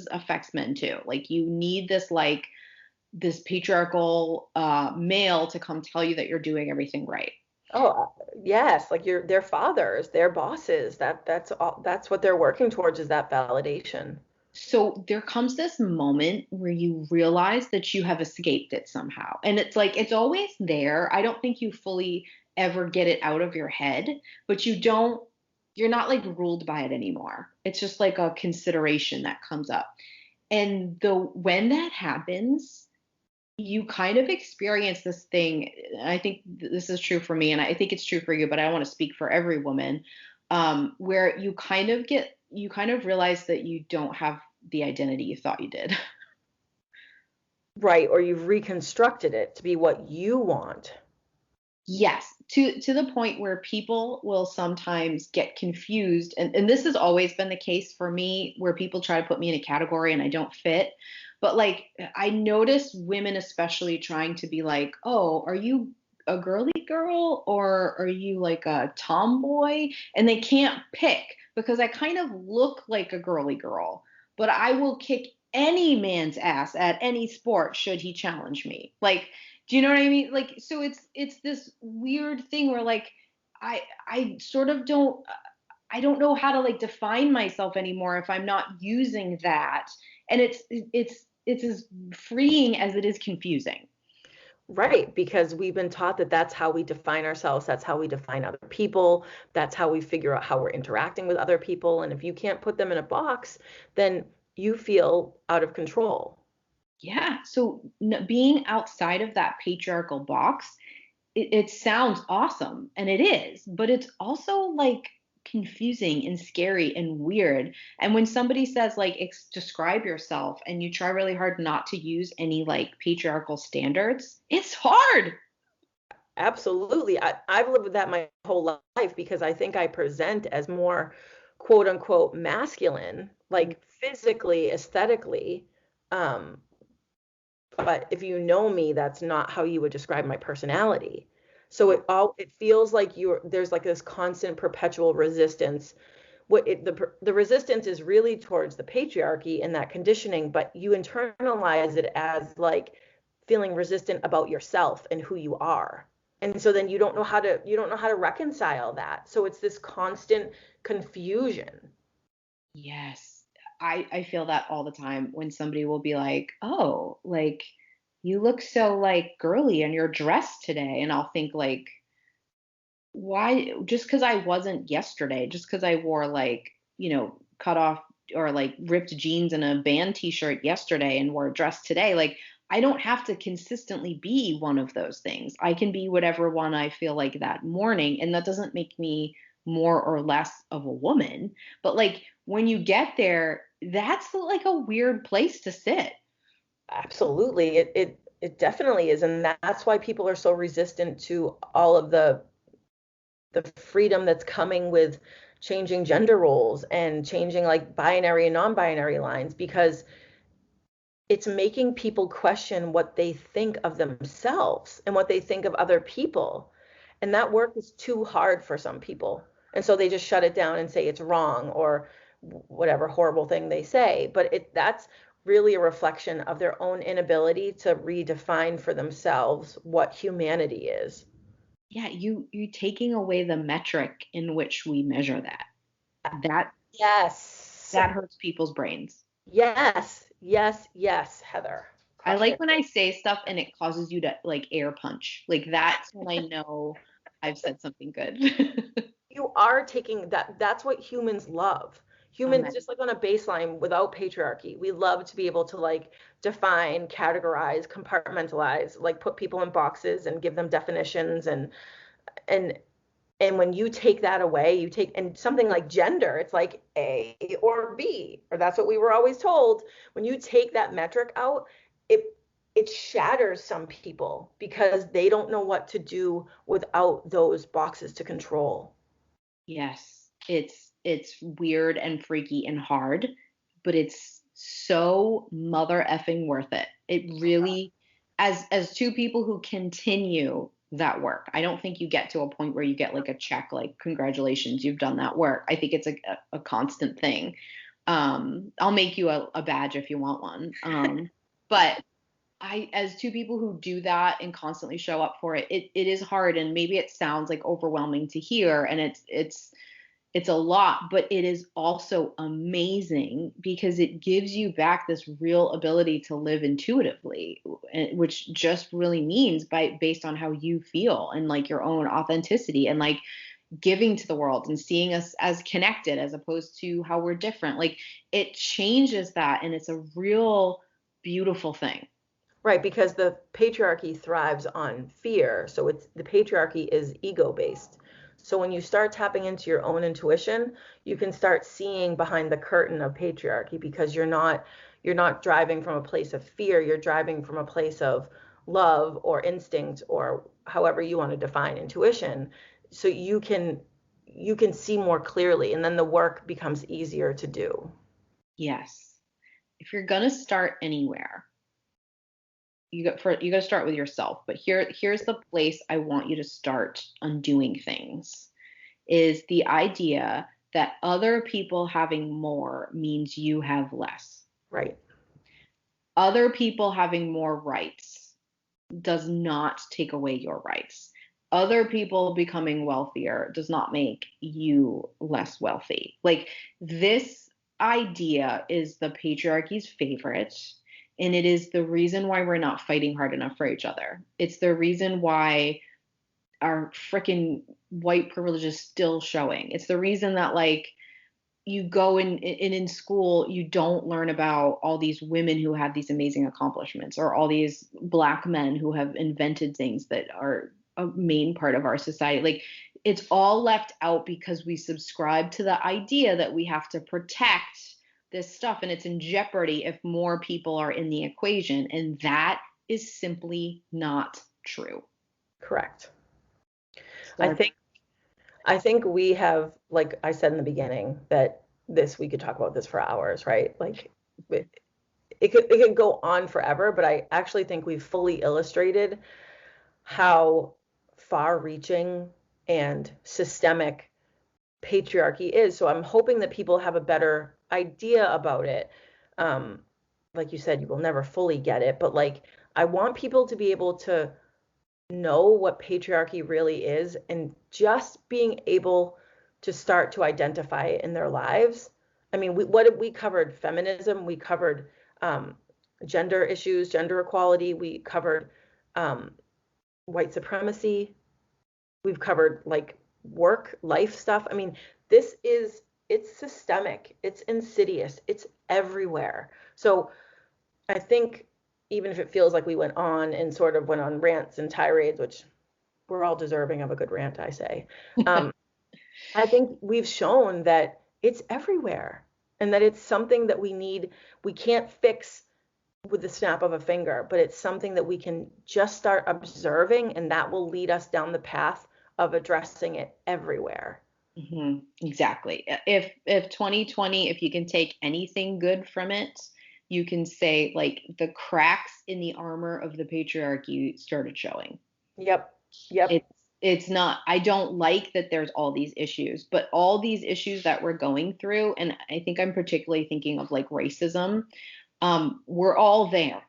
affects men too. Like, you need this patriarchal male to come tell you that you're doing everything right. Oh, yes, like their fathers, their bosses. That's all, that's what they're working towards is that validation. So there comes this moment where you realize that you have escaped it somehow. And it's like it's always there. I don't think you fully ever get it out of your head, but you're not like ruled by it anymore. It's just like a consideration that comes up. And when that happens, you kind of experience this thing. I think this is true for me, and I think it's true for you, but I want to speak for every woman, where you kind of realize that you don't have the identity you thought you did. Right, or you've reconstructed it to be what you want. Yes, to the point where people will sometimes get confused, and this has always been the case for me, where people try to put me in a category and I don't fit. But like, I notice women especially trying to be like, "Oh, are you a girly girl or are you like a tomboy?" And they can't pick because I kind of look like a girly girl, but I will kick any man's ass at any sport should he challenge me. Like, do you know what I mean? Like, so it's this weird thing where like I sort of I don't know how to like define myself anymore if I'm not using that. And it's as freeing as it is confusing. Right, because we've been taught that that's how we define ourselves, that's how we define other people, that's how we figure out how we're interacting with other people. And if you can't put them in a box, then you feel out of control. Yeah. So being outside of that patriarchal box, it sounds awesome, and it is, but it's also like confusing and scary and weird. And when somebody says like describe yourself and you try really hard not to use any like patriarchal standards, it's hard. Absolutely. I've lived with that my whole life because I think I present as more quote unquote masculine, like physically, aesthetically. Um, but if you know me, that's not how you would describe my personality. So it feels like there's like this constant perpetual resistance. The resistance is really towards the patriarchy and that conditioning, but you internalize it as like feeling resistant about yourself and who you are. And so then you don't know how to reconcile that. So it's this constant confusion. Yes. I feel that all the time when somebody will be like, "Oh, like you look so like girly in your dress today." And I'll think like, "Why just cuz I wasn't yesterday, just cuz I wore like, cut off or like ripped jeans and a band t-shirt yesterday and wore a dress today, like I don't have to consistently be one of those things. I can be whatever one I feel like that morning, and that doesn't make me more or less of a woman. But like when you get there, that's like a weird place to sit. Absolutely. It definitely is. And that's why people are so resistant to all of the freedom that's coming with changing gender roles and changing like binary and non-binary lines, because it's making people question what they think of themselves and what they think of other people. And that work is too hard for some people. And so they just shut it down and say it's wrong, or whatever horrible thing they say. But that's really a reflection of their own inability to redefine for themselves what humanity is. Yeah, you taking away the metric in which we measure that. That Yes. that hurts people's brains. Yes. Yes. Yes, Heather. I Crush like it. when I say stuff and it causes you to like air punch. Like that's when I know I've said something good. You are taking that's what humans love. Humans, Amen. just like on a baseline without patriarchy, we love to be able to like define, categorize, compartmentalize, like put people in boxes and give them definitions. And and when you take that away, you take, and something like gender, it's like A or B, or that's what we were always told. When you take that metric out, it shatters some people because they don't know what to do without those boxes to control. Yes. It's weird and freaky and hard, but it's so mother effing worth it. It really, as two people who continue that work. I don't think you get to a point where you get like a check like congratulations, you've done that work. I think it's a constant thing. I'll make you a badge if you want one. But as two people who do that and constantly show up for it, it is hard, and maybe it sounds like overwhelming to hear, and it's a lot, but it is also amazing because it gives you back this real ability to live intuitively, which just really means based on how you feel and like your own authenticity and like giving to the world and seeing us as connected as opposed to how we're different. Like it changes that, and it's a real beautiful thing. Right, because the patriarchy thrives on fear. So it's the patriarchy is ego based. So when you start tapping into your own intuition, you can start seeing behind the curtain of patriarchy, because you're not driving from a place of fear, you're driving from a place of love or instinct, or however you want to define intuition. So you can see more clearly, and then the work becomes easier to do. Yes. If you're going to start anywhere, you got to start with yourself. But here's the place I want you to start undoing things is the idea that other people having more means you have less. Right. Other people having more rights does not take away your rights. Other people becoming wealthier does not make you less wealthy. Like this idea is the patriarchy's favorite. And it is the reason why we're not fighting hard enough for each other. It's the reason why our freaking white privilege is still showing. It's the reason that like you go in school you don't learn about all these women who have these amazing accomplishments or all these black men who have invented things that are a main part of our society. Like it's all left out because we subscribe to the idea that we have to protect this stuff, and it's in jeopardy if more people are in the equation, and that is simply not true. Correct. I Start. think I think we have, like I said in the beginning, that this we could talk about this for hours, right? Like it, it could go on forever, but I actually think we've fully illustrated how far-reaching and systemic patriarchy is. So I'm hoping that people have a better idea about it. Um, like you said, you will never fully get it, but like I want people to be able to know what patriarchy really is, and just being able to start to identify it in their lives. I I mean, we covered feminism, we covered gender issues, gender equality, we covered um, white supremacy, we've covered like work, life stuff. I mean, it's systemic, it's insidious, it's everywhere. So I think even if it feels like we went on and sort of went on rants and tirades, which we're all deserving of a good rant, I say. Um, I think we've shown that it's everywhere and that it's something that we can't fix with the snap of a finger, but it's something that we can just start observing, and that will lead us down the path of addressing it everywhere. Exactly. If 2020, if you can take anything good from it, you can say like the cracks in the armor of the patriarchy started showing. Yep. Yep. It's not, I don't like that there's all these issues, but all these issues that we're going through, and I think I'm particularly thinking of like racism, we're all there.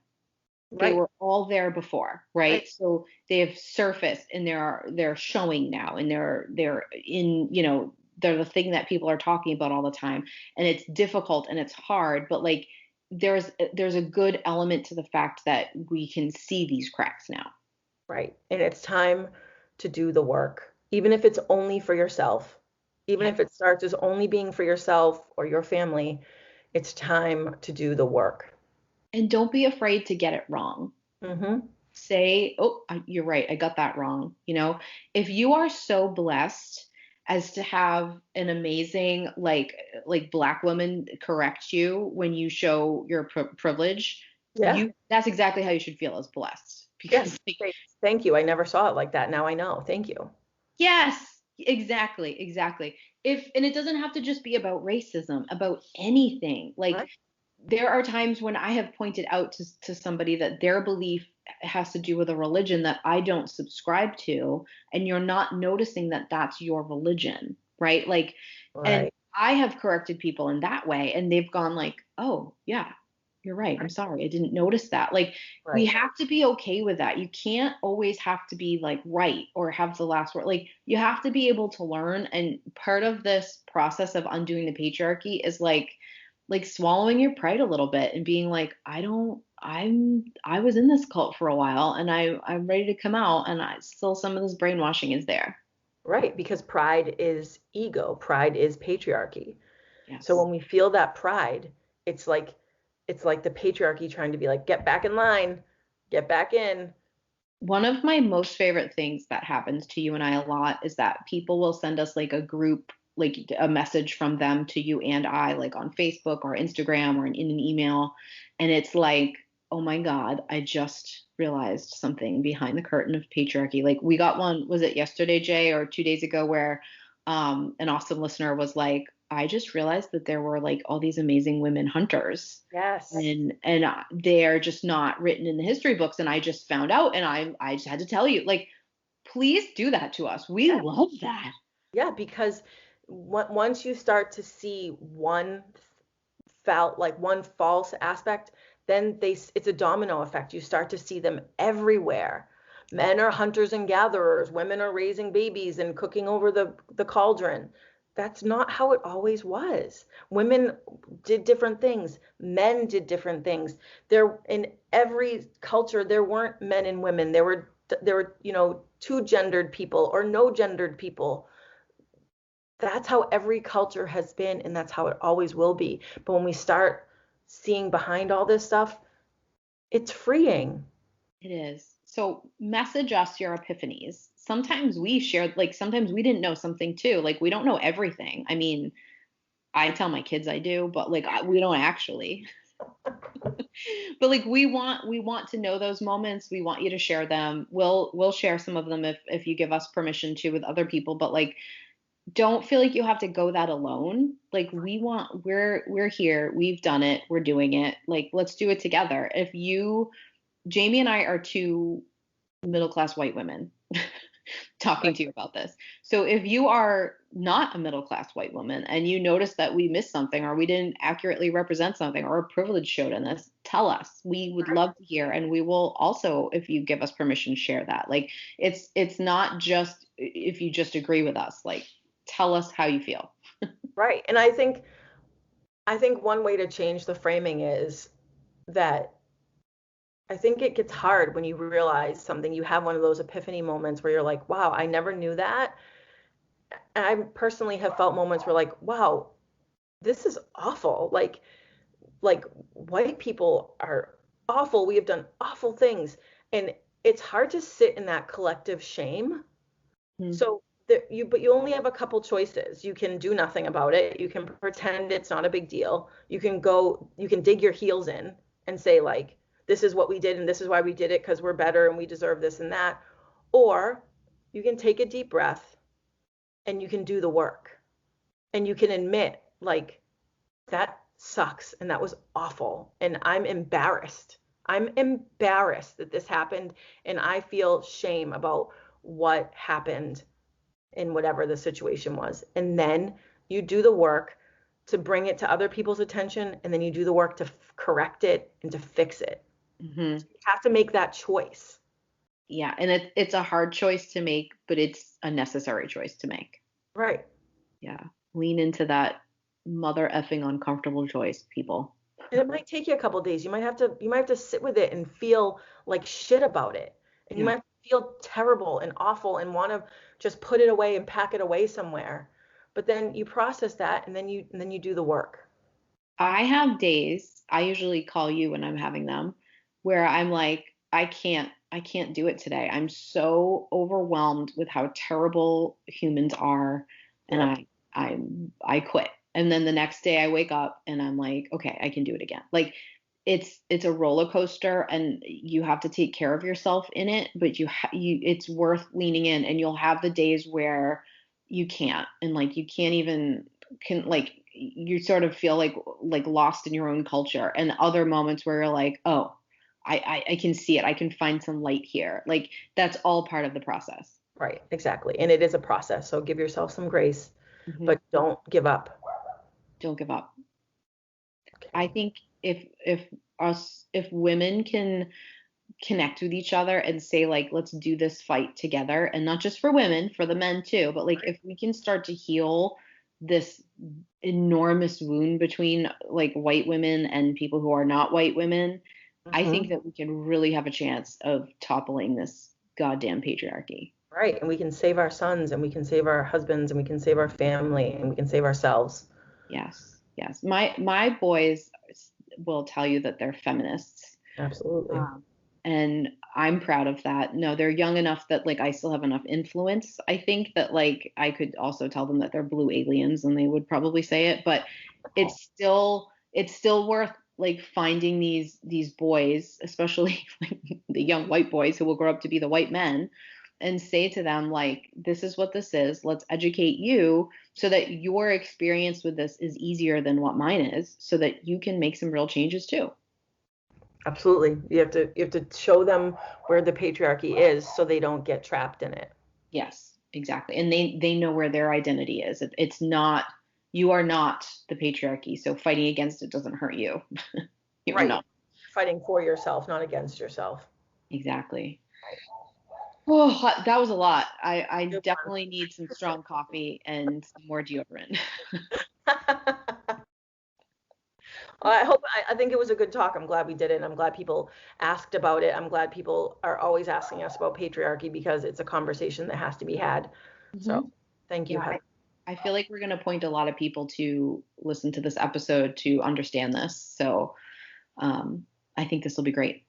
They Right. were all there before, right? Right. So they have surfaced and they're showing now, and they're in, you know, they're the thing that people are talking about all the time. And it's difficult and it's hard, but like there's a good element to the fact that we can see these cracks now. Right. And it's time to do the work, even if it's only for yourself, even Yeah. if it starts as only being for yourself or your family, it's time to do the work. And don't be afraid to get it wrong. Mm-hmm. Say, oh, you're right, I got that wrong. You know, if you are so blessed as to have an amazing like black woman correct you when you show your privilege, Yeah. you that's exactly how you should feel as blessed because Yes. like, Thank you. I never saw it like that. Now I know. Thank you. yes, exactly. If and it doesn't have to just be about racism, about anything. Like Right. there are times when I have pointed out to somebody that their belief has to do with a religion that I don't subscribe to, and you're not noticing that that's your religion, right? Like, and Right. I have corrected people in that way, and they've gone like, oh, yeah, you're right. I'm Right. sorry. I didn't notice that. Like, we Right. have to be okay with that. You can't always have to be like right or have the last word. Like, you have to be able to learn. And part of this process of undoing the patriarchy is like swallowing your pride a little bit and being like, I was in this cult for a while and I'm ready to come out, and I still some of this brainwashing is there. Right. Because pride is ego. Pride is patriarchy. So Yes. when we feel that pride, it's like it's like the patriarchy trying to be like, get back in line, get back in. One of my most favorite things that happens to you and I a lot is that people will send us like a group, like a message from them to you and I, like on Facebook or Instagram or in an email. And it's like, oh my God, I just realized something behind the curtain of patriarchy. Like we got one, was it yesterday, Jay, or 2 days ago, where an awesome listener was like, I just realized that there were like all these amazing women hunters, Yes. and they are just not written in the history books, and I just found out, and I just had to tell you, like, please do that to us. We Yeah. love that. Yeah. Because once you start to see one false aspect, then it's a domino effect. You start to see them everywhere. Men are hunters and gatherers. Women are raising babies and cooking over the cauldron. That's not how it always was. Women did different things. Men did different things. There in every culture there weren't men and women. There were two gendered people or no gendered people. That's how every culture has been, and that's how it always will be. But when we start seeing behind all this stuff, it's freeing. It is. So message us your epiphanies. Sometimes we share, like, sometimes we didn't know something too. Like, we don't know everything. I mean, I tell my kids I do, but like, we don't actually. But like, we want to know those moments. We want you to share them. We'll share some of them if you give us permission to with other people. But like, don't feel like you have to go that alone. Like we're here, we've done it, we're doing it. Like let's do it together. If you Jamie and I are two middle class white women talking Right. to you about this. So if you are not a middle class white woman and you notice that we missed something or we didn't accurately represent something or a privilege showed in this, tell us. We would love to hear, and we will also, if you give us permission, share that. Like it's not just if you just agree with us. Like tell us how you feel. Right. And I think I think one way to change the framing is that I think it gets hard when you realize something. You have one of those epiphany moments where you're like, wow, I never knew that. And I personally have felt moments where like, wow, this is awful. Like white people are awful. We have done awful things. And it's hard to sit in that collective shame. Mm. So but you only have a couple choices. You can do nothing about it. You can pretend it's not a big deal. You can dig your heels in and say like, this is what we did and this is why we did it because we're better and we deserve this and that. Or you can take a deep breath and you can do the work and you can admit like that sucks and that was awful and I'm embarrassed. I'm embarrassed that this happened and I feel shame about what happened in whatever the situation was. And then you do the work to bring it to other people's attention, and then you do the work to correct it and to fix it. Mm-hmm. So you have to make that choice. Yeah, and it's a hard choice to make, but it's a necessary choice to make. Right. Yeah. Lean into that mother effing uncomfortable choice, people. And it might take you a couple days. You might have to sit with it and feel like shit about it. And you Yeah. might feel terrible and awful and want to just put it away and pack it away somewhere. But then you process that and then you do the work. I have days, I usually call you when I'm having them, where I'm like, I can't do it today. I'm so overwhelmed with how terrible humans are, and Yep. I quit. And then the next day I wake up and I'm like, okay, I can do it again. Like it's a roller coaster and you have to take care of yourself in it, but you it's worth leaning in, and you'll have the days where you can't, and like you can't even can like you sort of feel like lost in your own culture, and other moments where you're like, oh, I can see it, I can find some light here. Like that's all part of the process. Right, exactly. And it is a process. So give yourself some grace, Hmm. but don't give up. Don't give up. I Okay. think if women can connect with each other and say like, let's do this fight together, and not just for women, for the men too, but like if we can start to heal this enormous wound between like white women and people who are not white women, I think Hmm. that we can really have a chance of toppling this goddamn patriarchy. Right. And we can save our sons and we can save our husbands and we can save our family and we can save ourselves. Yes, yes. My boys will tell you that they're feminists. Absolutely. Um, and I'm proud of that. No, they're young enough that like I still have enough influence. I think that like I could also tell them that they're blue aliens and they would probably say it, but it's still worth like finding these boys, especially like the young white boys who will grow up to be the white men, and say to them like, this is what this is. Let's educate you so that your experience with this is easier than what mine is, so that you can make some real changes too. Absolutely. You have to show them where the patriarchy is so they don't get trapped in it. Yes, exactly. And they know where their identity is. It's not, you are not the patriarchy, so fighting against it doesn't hurt you. You are Right. not. Fighting for yourself, not against yourself. Exactly. Oh, that was a lot. I Good definitely need some strong coffee and some more deodorant. one. I think it was a good talk. I'm glad we did it. And I'm glad people asked about it. I'm glad people are always asking us about patriarchy because it's a conversation that has to be had. Hmm. So thank you, Yeah, Heather. I feel like we're going to point a lot of people to listen to this episode to understand this. So um, I think this will be great.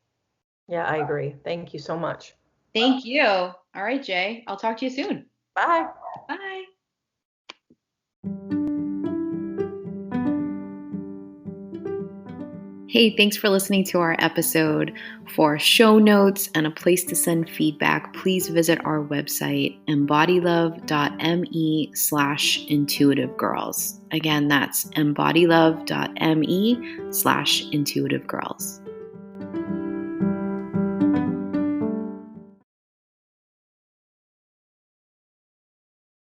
Yeah, I agree. Thank you so much. Thank you. All right, Jay. I'll talk to you soon. Bye. Bye. Hey, thanks for listening to our episode. For show notes and a place to send feedback, please visit our website, embodylove.me/intuitivegirls. Again, that's embodylove.me/intuitivegirls.